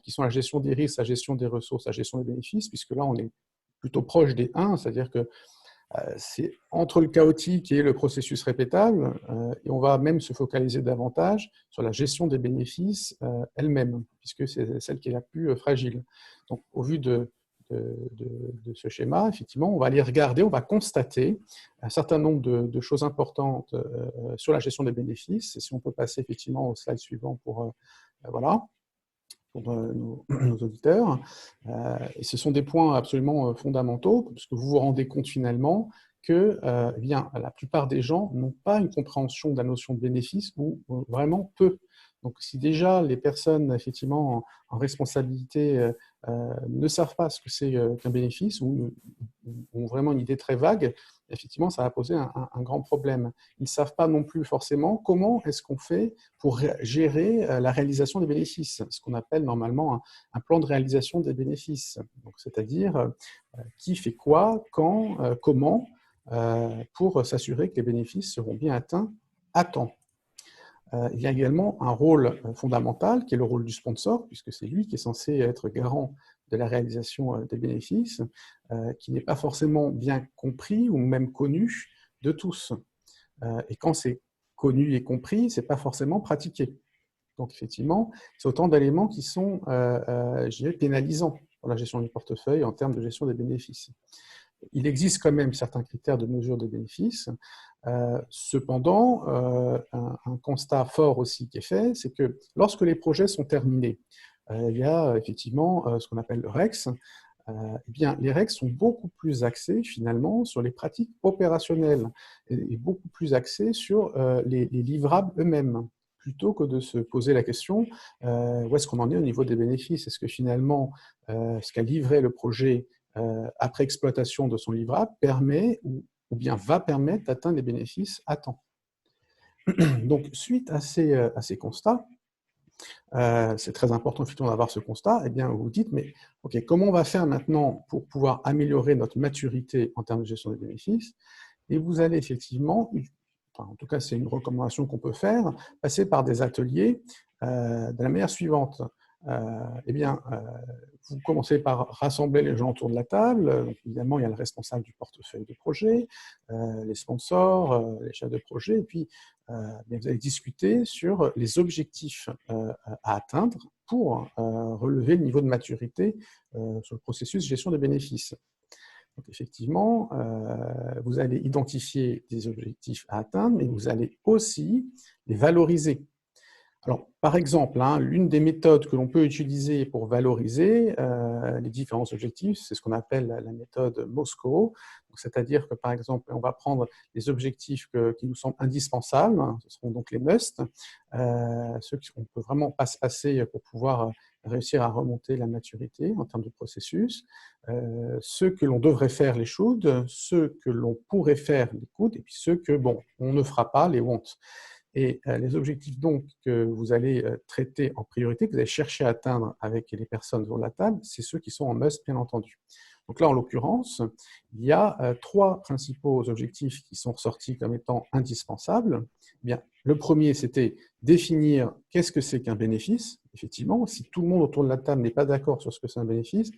qui sont la gestion des risques, la gestion des ressources, la gestion des bénéfices, puisque là, on est plutôt proche des 1, c'est-à-dire que c'est entre le chaotique et le processus répétable, et on va même se focaliser davantage sur la gestion des bénéfices elle-même, puisque c'est celle qui est la plus fragile. Donc, au vu de ce schéma, effectivement, on va aller regarder, on va constater un certain nombre de choses importantes sur la gestion des bénéfices. Et si on peut passer effectivement au slide suivant pour voilà, pour nos auditeurs. Et ce sont des points absolument fondamentaux, parce que vous vous rendez compte finalement que eh bien, la plupart des gens n'ont pas une compréhension de la notion de bénéfice, ou vraiment peu. Donc si déjà les personnes effectivement en responsabilité ne savent pas ce que c'est qu'un bénéfice, ou ont vraiment une idée très vague, effectivement ça va poser un grand problème. Ils ne savent pas non plus forcément comment est-ce qu'on fait pour gérer la réalisation des bénéfices, ce qu'on appelle normalement un plan de réalisation des bénéfices. C'est-à-dire qui fait quoi, quand, comment, pour s'assurer que les bénéfices seront bien atteints à temps. Il y a également un rôle fondamental qui est le rôle du sponsor, puisque c'est lui qui est censé être garant de la réalisation des bénéfices, qui n'est pas forcément bien compris ou même connu de tous. Et quand c'est connu et compris, ce n'est pas forcément pratiqué. Donc effectivement, c'est autant d'éléments qui sont, je dirais, pénalisants pour la gestion du portefeuille en termes de gestion des bénéfices. Il existe quand même certains critères de mesure de bénéfices. Cependant, un constat fort aussi qui est fait, c'est que lorsque les projets sont terminés, il y a effectivement ce qu'on appelle le REX. Eh bien, les REX sont beaucoup plus axés finalement sur les pratiques opérationnelles et beaucoup plus axés sur les livrables eux-mêmes, plutôt que de se poser la question où est-ce qu'on en est au niveau des bénéfices. Est-ce que finalement, ce qu'a livré le projet après exploitation de son livrable permet ou bien va permettre d'atteindre les bénéfices à temps. Donc, suite à ces constats, c'est très important effectivement d'avoir ce constat, eh bien, vous vous dites, mais ok, comment on va faire maintenant pour pouvoir améliorer notre maturité en termes de gestion des bénéfices? Et vous allez effectivement, enfin, en tout cas c'est une recommandation qu'on peut faire, passer par des ateliers de la manière suivante. Eh bien, vous commencez par rassembler les gens autour de la table. Donc, évidemment, il y a le responsable du portefeuille de projet, les sponsors, les chefs de projet, et puis vous allez discuter sur les objectifs à atteindre pour relever le niveau de maturité sur le processus de gestion des bénéfices. Donc, effectivement, vous allez identifier des objectifs à atteindre, mais vous allez aussi les valoriser. Alors, par exemple, l'une des méthodes que l'on peut utiliser pour valoriser les différents objectifs, c'est ce qu'on appelle la méthode Moscow. C'est-à-dire que, par exemple, on va prendre les objectifs qui nous semblent indispensables, ce seront donc les must, ceux qu'on ne peut vraiment pas se passer pour pouvoir réussir à remonter la maturité en termes de processus, ceux que l'on devrait faire, les should, ceux que l'on pourrait faire, les could, et puis ceux que, bon, on ne fera pas, les won't. Et les objectifs donc que vous allez traiter en priorité, que vous allez chercher à atteindre avec les personnes autour de la table, c'est ceux qui sont en must, bien entendu. Donc là, en l'occurrence, il y a trois principaux objectifs qui sont ressortis comme étant indispensables. Eh bien, le premier, c'était définir qu'est-ce que c'est qu'un bénéfice. Effectivement, si tout le monde autour de la table n'est pas d'accord sur ce que c'est un bénéfice,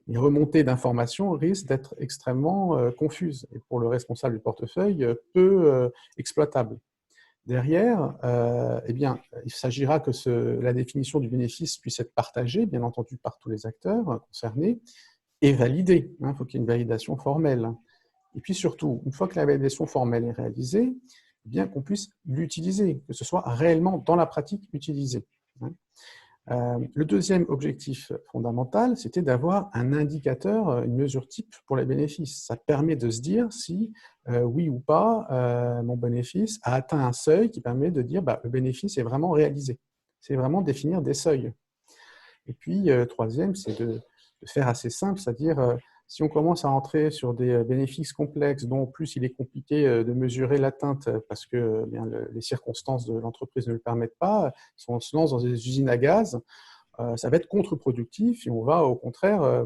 les remontées d'informations risquent d'être extrêmement confuses et pour le responsable du portefeuille, peu exploitables. Derrière, eh bien, il s'agira que la définition du bénéfice puisse être partagée, bien entendu, par tous les acteurs concernés et validée. Il faut qu'il y ait une validation formelle. Et puis surtout, une fois que la validation formelle est réalisée, eh bien qu'on puisse l'utiliser, que ce soit réellement dans la pratique utilisé. Le deuxième objectif fondamental, c'était d'avoir un indicateur, une mesure type pour les bénéfices. Ça permet de se dire si, oui ou pas, mon bénéfice a atteint un seuil qui permet de dire le bénéfice est vraiment réalisé. C'est vraiment définir des seuils. Et puis, troisième, c'est de faire assez simple, c'est-à-dire si on commence à entrer sur des bénéfices complexes dont en plus il est compliqué de mesurer l'atteinte parce que les circonstances de l'entreprise ne le permettent pas, si on se lance dans des usines à gaz, ça va être contre-productif et on va au contraire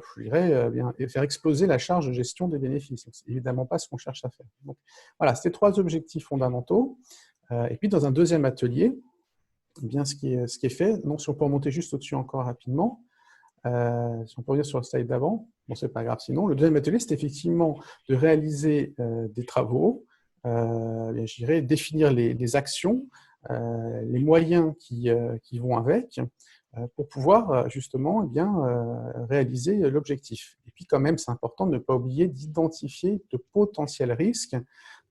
faire exploser la charge de gestion des bénéfices. C'est évidemment pas ce qu'on cherche à faire. Donc, voilà, c'était trois objectifs fondamentaux. Et puis dans un deuxième atelier, eh bien, ce qui est fait, non, si on peut remonter juste au-dessus encore rapidement, si on peut revenir sur le slide d'avant, bon, c'est pas grave sinon. Le deuxième atelier, c'est effectivement de réaliser des travaux, je dirais définir les actions, les moyens qui vont avec, pour pouvoir justement réaliser l'objectif. Et puis quand même, c'est important de ne pas oublier d'identifier de potentiels risques,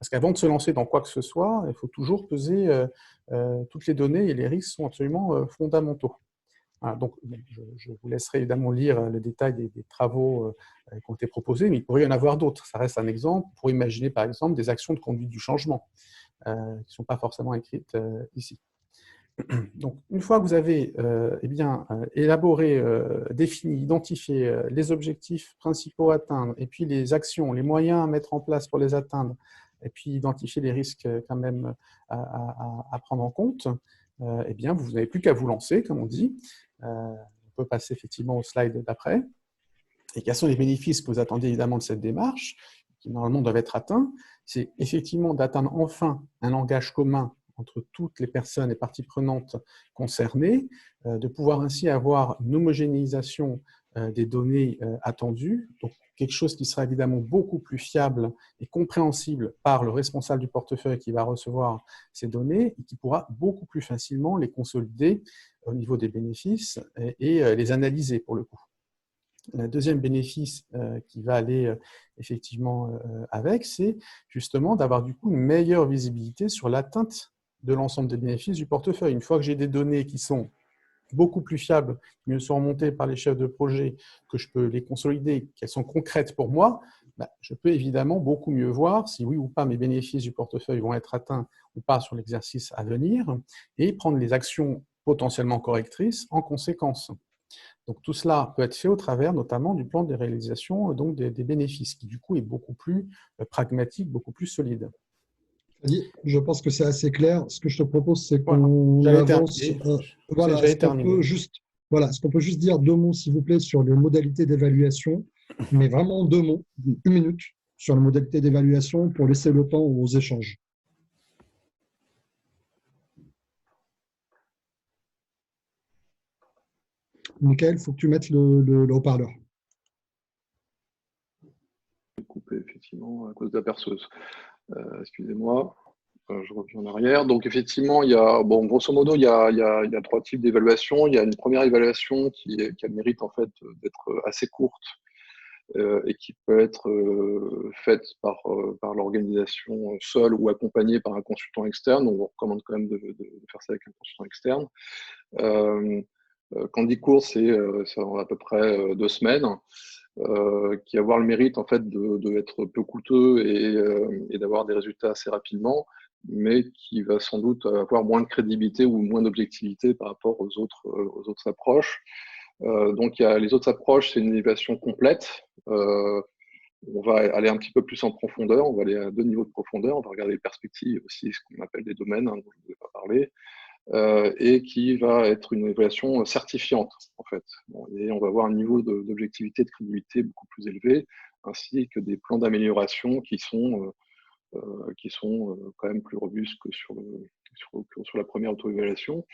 parce qu'avant de se lancer dans quoi que ce soit, il faut toujours peser toutes les données et les risques sont absolument fondamentaux. Voilà, donc, je vous laisserai évidemment lire le détail des travaux qui ont été proposés, mais il pourrait y en avoir d'autres. Ça reste un exemple pour imaginer, par exemple, des actions de conduite du changement qui ne sont pas forcément écrites ici. Donc, une fois que vous avez élaboré, défini, identifié les objectifs principaux à atteindre, et puis les actions, les moyens à mettre en place pour les atteindre, et puis identifier les risques quand même à prendre en compte, eh bien, vous n'avez plus qu'à vous lancer, comme on dit. On peut passer effectivement au slide d'après. Et quels sont les bénéfices que vous attendez évidemment de cette démarche, qui normalement doivent être atteints? C'est effectivement d'atteindre enfin un langage commun entre toutes les personnes et parties prenantes concernées, de pouvoir ainsi avoir une homogénéisation des données attendues, donc quelque chose qui sera évidemment beaucoup plus fiable et compréhensible par le responsable du portefeuille qui va recevoir ces données et qui pourra beaucoup plus facilement les consolider au niveau des bénéfices et les analyser pour le coup. Le deuxième bénéfice qui va aller effectivement avec, c'est justement d'avoir du coup une meilleure visibilité sur l'atteinte de l'ensemble des bénéfices du portefeuille. Une fois que j'ai des données qui sont beaucoup plus fiables, qui me sont remontées par les chefs de projet, que je peux les consolider, qu'elles sont concrètes pour moi, je peux évidemment beaucoup mieux voir si oui ou pas mes bénéfices du portefeuille vont être atteints ou pas sur l'exercice à venir et prendre les actions potentiellement correctrices en conséquence. Donc tout cela peut être fait au travers notamment du plan de réalisation donc des bénéfices, qui du coup est beaucoup plus pragmatique, beaucoup plus solide. Je pense que c'est assez clair. Ce que je te propose, c'est qu'on avance. Est-ce qu'on peut juste dire deux mots, s'il vous plaît, sur les modalités d'évaluation, mais vraiment deux mots, une minute, sur les modalités d'évaluation pour laisser le temps aux échanges. Michael, il faut que tu mettes le haut-parleur. Coupé effectivement à cause de la perceuse. Excusez-moi, je reviens en arrière. Donc effectivement, il y a, grosso modo, il y a trois types d'évaluation. Il y a une première évaluation qui a le mérite en fait d'être assez courte et qui peut être faite par l'organisation seule ou accompagnée par un consultant externe. Donc on recommande quand même de faire ça avec un consultant externe. Quand on dit court, c'est à peu près 2 semaines. Qui va avoir le mérite en fait d'être peu coûteux et d'avoir des résultats assez rapidement, mais qui va sans doute avoir moins de crédibilité ou moins d'objectivité par rapport aux autres approches. Donc les autres approches, c'est une évaluation complète. On va aller un petit peu plus en profondeur, on va aller à 2 niveaux de profondeur, on va regarder les perspectives aussi, ce qu'on appelle des domaines dont je ne vais pas parler, et qui va être une évaluation certifiante en fait. Bon, et on va avoir un niveau d'objectivité, de crédibilité beaucoup plus élevé, ainsi que des plans d'amélioration qui sont quand même plus robustes que sur la première auto-évaluation.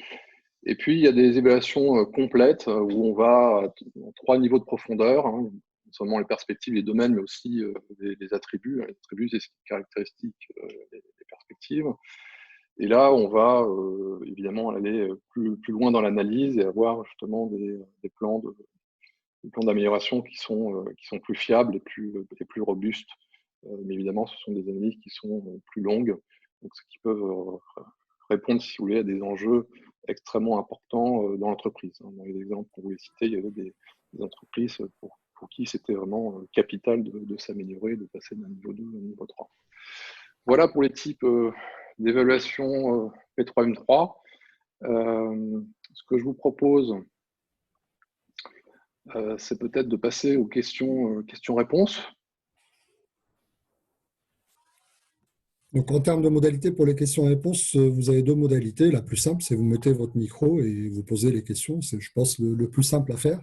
Et puis, il y a des évaluations complètes où on va en 3 niveaux de profondeur, hein, non seulement les perspectives, les domaines, mais aussi les attributs. Les attributs, c'est ce qui caractérise les perspectives. Et là, on va évidemment aller plus loin dans l'analyse et avoir justement des plans d'amélioration qui sont plus fiables et plus robustes. Mais évidemment, ce sont des analyses qui sont plus longues, donc ce qui peuvent répondre, si vous voulez, à des enjeux extrêmement importants dans l'entreprise. Dans les exemples qu'on voulait citer, il y avait des entreprises pour qui c'était vraiment capital de s'améliorer, de passer d'un niveau 2 à un niveau 3. Voilà pour les types d'évaluation P3M3. Ce que je vous propose, c'est peut-être de passer aux questions-réponses. Donc, en termes de modalités pour les questions-réponses, vous avez 2 modalités. La plus simple, c'est vous mettez votre micro et vous posez les questions. C'est, je pense, le plus simple à faire.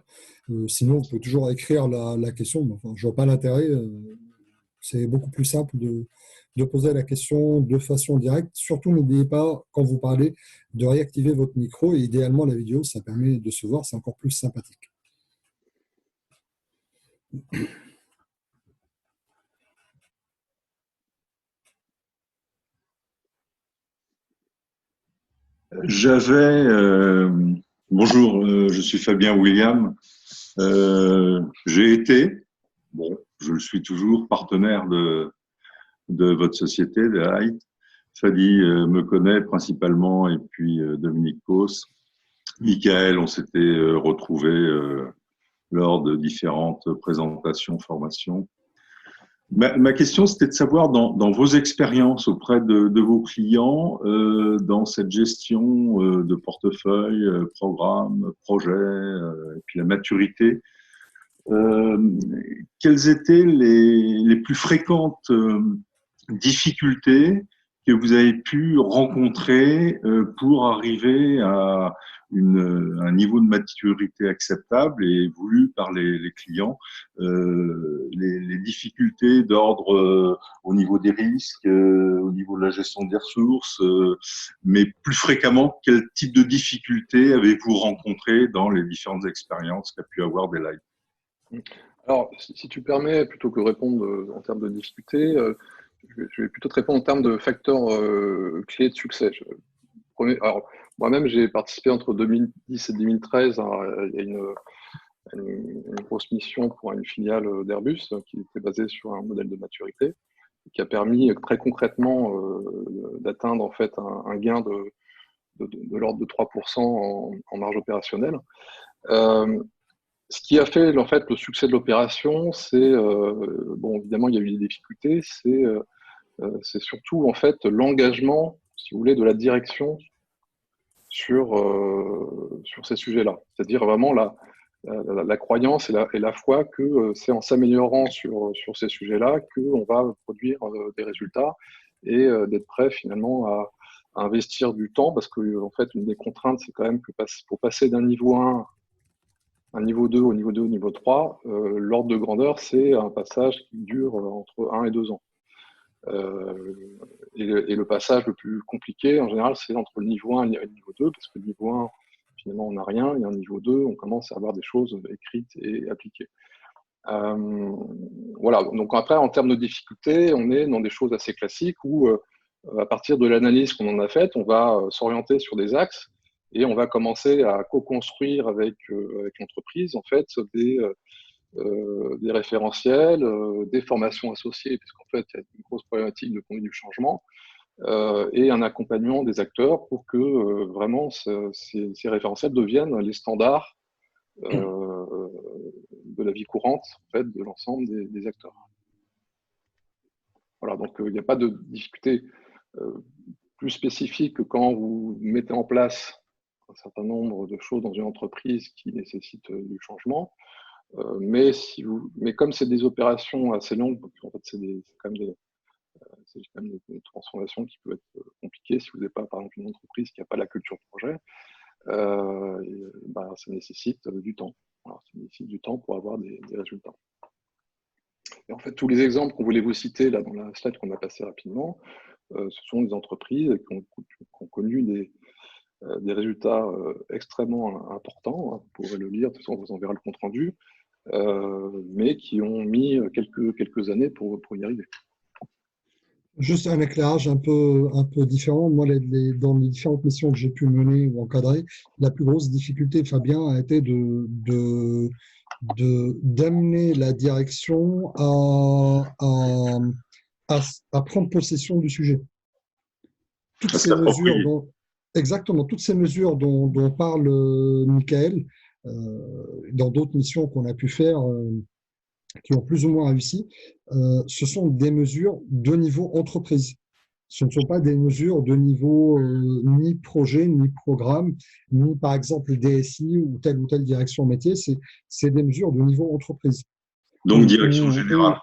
Sinon, on peut toujours écrire la question. Mais enfin, je ne vois pas l'intérêt. C'est beaucoup plus simple de poser la question de façon directe. Surtout, n'oubliez pas, quand vous parlez, de réactiver votre micro et idéalement la vidéo, ça permet de se voir, c'est encore plus sympathique. Bonjour, je suis Fabien William. J'ai été, je le suis toujours, partenaire de votre société, de Height. Fadi me connaît principalement, et puis Dominique Causse. Michael, on s'était retrouvés lors de différentes présentations, formations. Ma question, c'était de savoir, dans vos expériences auprès de vos clients, dans cette gestion de portefeuille, programme, projet, et puis la maturité, quelles étaient les plus fréquentes difficultés que vous avez pu rencontrer pour arriver à un niveau de maturité acceptable et voulu par les clients, les difficultés d'ordre au niveau des risques, au niveau de la gestion des ressources, mais plus fréquemment, quel type de difficultés avez-vous rencontré dans les différentes expériences qu'a pu avoir Daylight? Alors, si tu permets, plutôt que de répondre en termes de difficultés, je vais plutôt te répondre en termes de facteurs clés de succès. Alors, moi-même, j'ai participé entre 2010 et 2013 à une grosse mission pour une filiale d'Airbus qui était basée sur un modèle de maturité qui a permis très concrètement d'atteindre en fait un gain de l'ordre de 3% en marge opérationnelle. Ce qui a fait en fait le succès de l'opération, c'est évidemment il y a eu des difficultés, c'est surtout en fait l'engagement, si vous voulez, de la direction sur ces sujets-là. C'est-à-dire vraiment la croyance et la foi que c'est en s'améliorant sur ces sujets-là qu'on va produire des résultats et d'être prêt finalement à investir du temps, parce que en fait une des contraintes, c'est quand même que pour passer d'un niveau 1 un niveau 2 au niveau 2 au niveau 3, l'ordre de grandeur, c'est un passage qui dure entre 1 et 2 ans. Et le passage le plus compliqué, en général, c'est entre le niveau 1 et le niveau 2, parce que le niveau 1, finalement, on n'a rien, et un niveau 2, on commence à avoir des choses écrites et appliquées. Voilà, donc après, en termes de difficulté, on est dans des choses assez classiques où, à partir de l'analyse qu'on en a faite, on va s'orienter sur des axes et on va commencer à co-construire avec l'entreprise, en fait, des référentiels, des formations associées, puisqu'en fait, il y a une grosse problématique de conduite du changement, et un accompagnement des acteurs pour que vraiment ces référentiels deviennent les standards de la vie courante en fait, de l'ensemble des acteurs. Voilà, donc il n'y a pas de difficulté plus spécifique que quand vous mettez en place un certain nombre de choses dans une entreprise qui nécessitent du changement. Mais comme c'est des opérations assez longues, en fait, c'est quand même des transformations qui peuvent être compliquées si vous n'avez pas, par exemple, une entreprise qui n'a pas la culture projet. ça nécessite du temps. Alors, ça nécessite du temps pour avoir des résultats. Et en fait, tous les exemples qu'on voulait vous citer là dans la slide qu'on a passé rapidement, ce sont des entreprises qui ont connu des résultats extrêmement importants. Vous pourrez le lire, de toute façon, on vous enverra le compte rendu, mais qui ont mis quelques années pour y arriver. Juste un éclairage un peu différent. Moi, dans les différentes missions que j'ai pu mener ou encadrer, la plus grosse difficulté, Fabien, a été d'amener la direction à prendre possession du sujet. Toutes ces mesures exactement, toutes ces mesures dont parle Michael, dans d'autres missions qu'on a pu faire, qui ont plus ou moins réussi, ce sont des mesures de niveau entreprise. Ce ne sont pas des mesures de niveau ni projet, ni programme, ni par exemple DSI ou telle direction métier. C'est des mesures de niveau entreprise. Donc direction générale.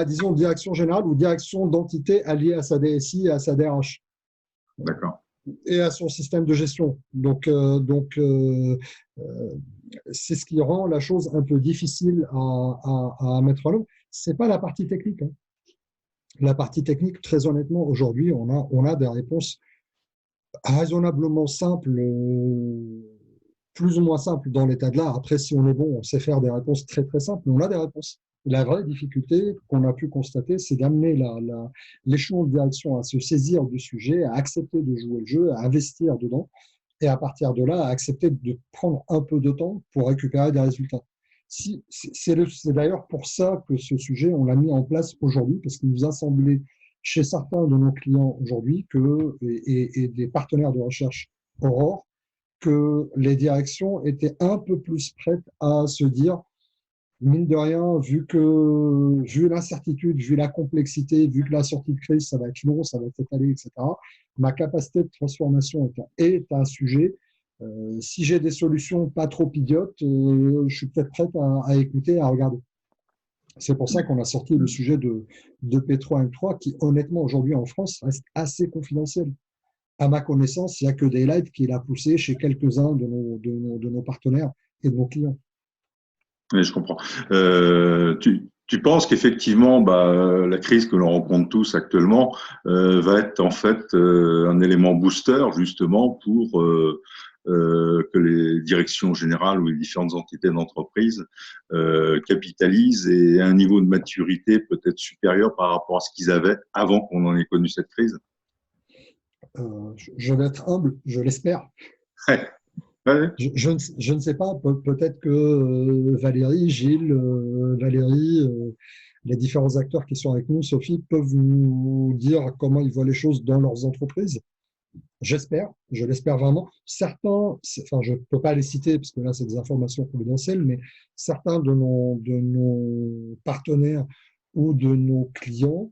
Disons direction générale ou direction d'entité alliée à sa DSI et à sa DRH. D'accord. Et à son système de gestion. Donc c'est ce qui rend la chose un peu difficile à mettre en œuvre. C'est pas la partie technique. Hein. La partie technique, très honnêtement, aujourd'hui, on a des réponses raisonnablement simples, plus ou moins simples dans l'état de l'art. Après, si on est bon, on sait faire des réponses très très simples, mais on a des réponses. La vraie difficulté qu'on a pu constater, c'est d'amener l'échelon de direction à se saisir du sujet, à accepter de jouer le jeu, à investir dedans, et à partir de là, à accepter de prendre un peu de temps pour récupérer des résultats. C'est d'ailleurs pour ça que ce sujet, on l'a mis en place aujourd'hui, parce qu'il nous a semblé, chez certains de nos clients aujourd'hui, et des partenaires de recherche Aurore, que les directions étaient un peu plus prêtes à se dire, mine de rien, vu l'incertitude, vu la complexité, vu que la sortie de crise, ça va être long, ça va être étalé, etc., ma capacité de transformation est un sujet. Si j'ai des solutions pas trop idiotes, je suis peut-être prête à écouter, à regarder. C'est pour ça qu'on a sorti le sujet de P3M3 qui, honnêtement, aujourd'hui en France, reste assez confidentiel. À ma connaissance, il n'y a que Daylight qui l'a poussé chez quelques-uns de nos partenaires et de nos clients. Oui, je comprends. Tu penses qu'effectivement, la crise que l'on rencontre tous actuellement va être en fait un élément booster justement pour que les directions générales ou les différentes entités d'entreprise capitalisent et aient un niveau de maturité peut-être supérieur par rapport à ce qu'ils avaient avant qu'on en ait connu cette crise? Je vais être humble, je l'espère. Ouais. Je ne sais pas, peut-être que Valérie, Gilles, les différents acteurs qui sont avec nous, Sophie, peuvent nous dire comment ils voient les choses dans leurs entreprises. J'espère, je l'espère vraiment. Certains, je ne peux pas les citer parce que là, c'est des informations confidentielles, mais certains de nos partenaires ou de nos clients,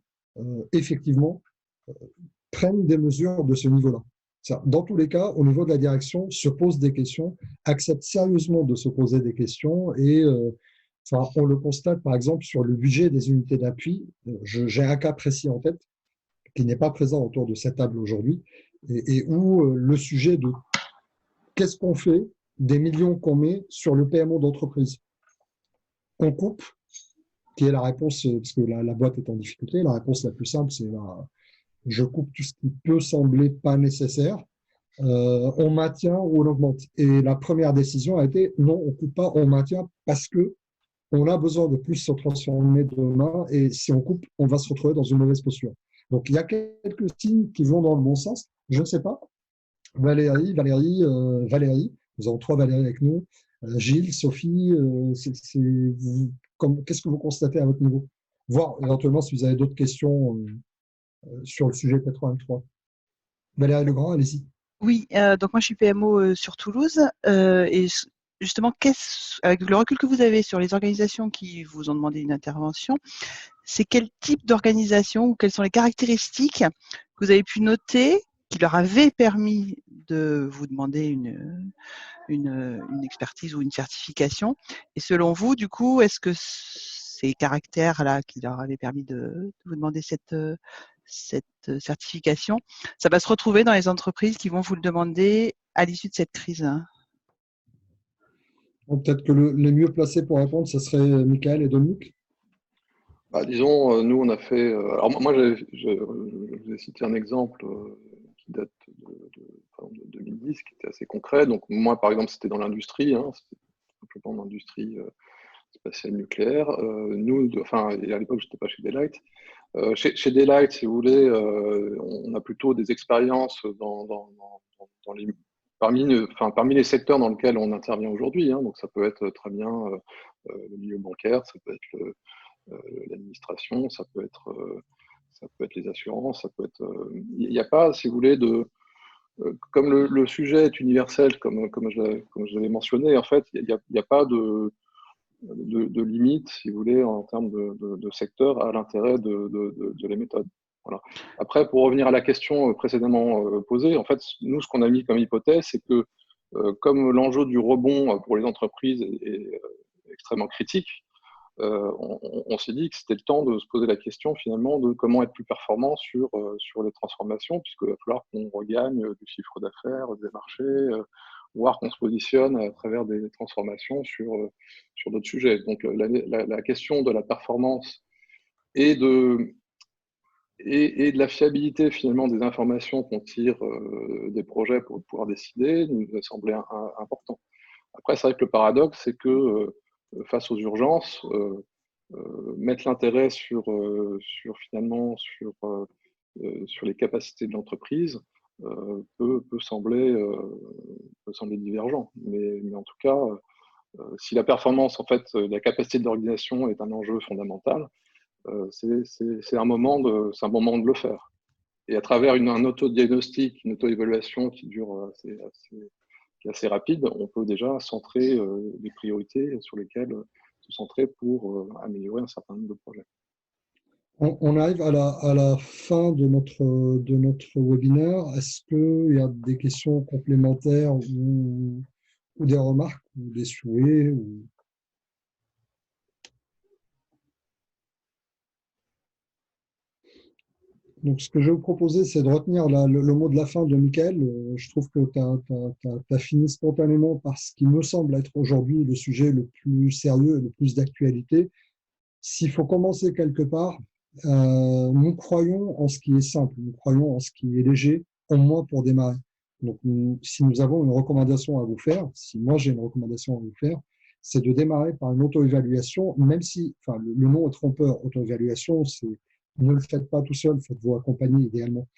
effectivement, prennent des mesures de ce niveau-là. Dans tous les cas, au niveau de la direction, se pose des questions, accepte sérieusement de se poser des questions et on le constate par exemple sur le budget des unités d'appui. J'ai un cas précis en tête qui n'est pas présent autour de cette table aujourd'hui et où le sujet de qu'est-ce qu'on fait des millions qu'on met sur le PMO d'entreprise. On coupe, qui est la réponse, parce que la boîte est en difficulté, la réponse la plus simple, c'est je coupe tout ce qui peut sembler pas nécessaire, on maintient ou on augmente. Et la première décision a été non, on coupe pas, on maintient parce que on a besoin de plus se transformer demain et si on coupe, on va se retrouver dans une mauvaise posture. Donc il y a quelques signes qui vont dans le bon sens. Je ne sais pas. Valérie, nous avons 3 Valérie avec nous. Gilles, Sophie, qu'est-ce que vous constatez à votre niveau? Voir éventuellement si vous avez d'autres questions sur le sujet P3M3. Valérie Legrand, allez-y. Oui, donc moi je suis PMO sur Toulouse et justement, avec le recul que vous avez sur les organisations qui vous ont demandé une intervention, c'est quel type d'organisation ou quelles sont les caractéristiques que vous avez pu noter qui leur avaient permis de vous demander une expertise ou une certification? Et selon vous, du coup, est-ce que ces caractères-là qui leur avaient permis de vous demander cette certification, ça va se retrouver dans les entreprises qui vont vous le demander à l'issue de cette crise? Donc, peut-être que les mieux placés pour répondre, ce serait Michael et Dominique. Bah, disons, nous, on a fait. Alors, moi, je vous ai cité un exemple qui date de 2010, qui était assez concret. Donc, moi, par exemple, c'était dans l'industrie, hein, c'était simplement dans l'industrie spatiale nucléaire. Et à l'époque, je n'étais pas chez Daylight. Chez Daylight, si vous voulez, on a plutôt des expériences parmi les secteurs dans lesquels on intervient aujourd'hui. Hein. Donc, ça peut être très bien le milieu bancaire, ça peut être l'administration, ça peut être les assurances, ça peut être. Il n'y a pas, si vous voulez, comme le sujet est universel, comme je l'avais mentionné, en fait, il n'y a pas de limite, si vous voulez, en termes de secteur à l'intérêt de les méthodes. Voilà. Après, pour revenir à la question précédemment posée, en fait, nous, ce qu'on a mis comme hypothèse, c'est que comme l'enjeu du rebond pour les entreprises est extrêmement critique, on s'est dit que c'était le temps de se poser la question finalement de comment être plus performant sur les transformations, puisqu'il va falloir qu'on regagne du chiffre d'affaires, des marchés, voire qu'on se positionne à travers des transformations sur d'autres sujets. Donc la question de la performance et de la fiabilité finalement des informations qu'on tire des projets pour pouvoir décider nous a semblé important. Après, c'est vrai que le paradoxe, c'est que face aux urgences, mettre l'intérêt sur les capacités de l'entreprise peut sembler divergent. Mais en tout cas, si la performance, en fait, la capacité de l'organisation est un enjeu fondamental, c'est un moment de le faire. Et à travers un autodiagnostic, une auto-évaluation qui dure qui est assez rapide, on peut déjà centrer des priorités sur lesquelles se centrer pour améliorer un certain nombre de projets. On arrive à la fin de notre webinaire. Est-ce qu'il y a des questions complémentaires ou des remarques ou des souhaits Donc, ce que je vais vous proposer, c'est de retenir le mot de la fin de Michael. Je trouve que tu as fini spontanément par ce qui me semble être aujourd'hui le sujet le plus sérieux et le plus d'actualité. S'il faut commencer quelque part, nous croyons en ce qui est simple, nous croyons en ce qui est léger, au moins pour démarrer. Donc, si nous avons une recommandation à vous faire, si moi j'ai une recommandation à vous faire, c'est de démarrer par une auto-évaluation, même si, enfin, le nom est trompeur, auto-évaluation, c'est ne le faites pas tout seul, faites-vous accompagner idéalement.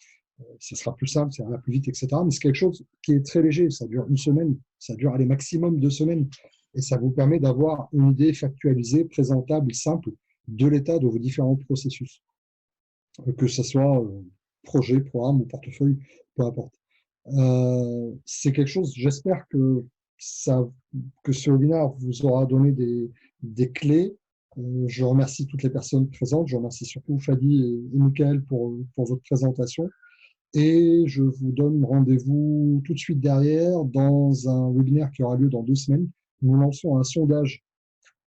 Ce sera plus simple, ça ira plus vite, etc. Mais c'est quelque chose qui est très léger, ça dure une semaine, ça dure aller maximum 2 semaines. Et ça vous permet d'avoir une idée factualisée, présentable, simple de l'état de vos différents processus. Que ce soit projet, programme ou portefeuille, peu importe. C'est quelque chose, j'espère que ce webinaire vous aura donné des clés. Je remercie toutes les personnes présentes. Je remercie surtout Fadi et Michael pour votre présentation. Et je vous donne rendez-vous tout de suite derrière dans un webinaire qui aura lieu dans 2 semaines. Nous lançons un sondage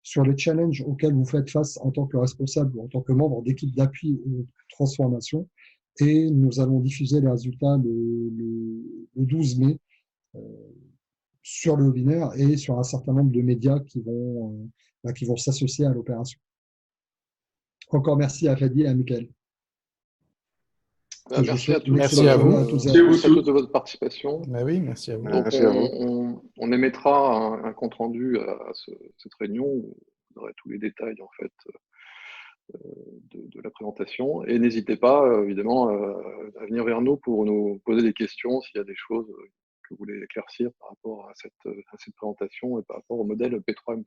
sur les challenges auxquels vous faites face en tant que responsable ou en tant que membre d'équipe d'appui ou de transformation. Et nous allons diffuser les résultats le 12 mai sur le webinaire et sur un certain nombre de médias qui vont s'associer à l'opération. Encore merci à Fadi et à Michael. Merci à tous. Merci à vous. Merci à tous de votre participation. Bah oui, merci à vous. Donc, on émettra un compte rendu à cette réunion où vous aurez tous les détails en fait de la présentation. Et n'hésitez pas, évidemment, à venir vers nous pour nous poser des questions s'il y a des choses que vous voulez éclaircir par rapport à cette présentation et par rapport au modèle P3M3.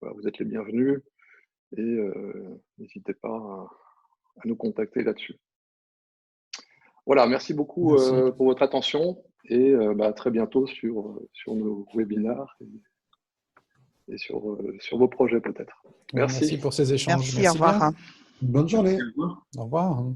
Voilà, vous êtes les bienvenus et n'hésitez pas à nous contacter là-dessus. Voilà, merci beaucoup pour votre attention et à très bientôt sur nos webinaires et sur vos projets peut-être. Merci. Merci pour ces échanges. Merci, au revoir. Bonne journée. Au revoir. Au revoir.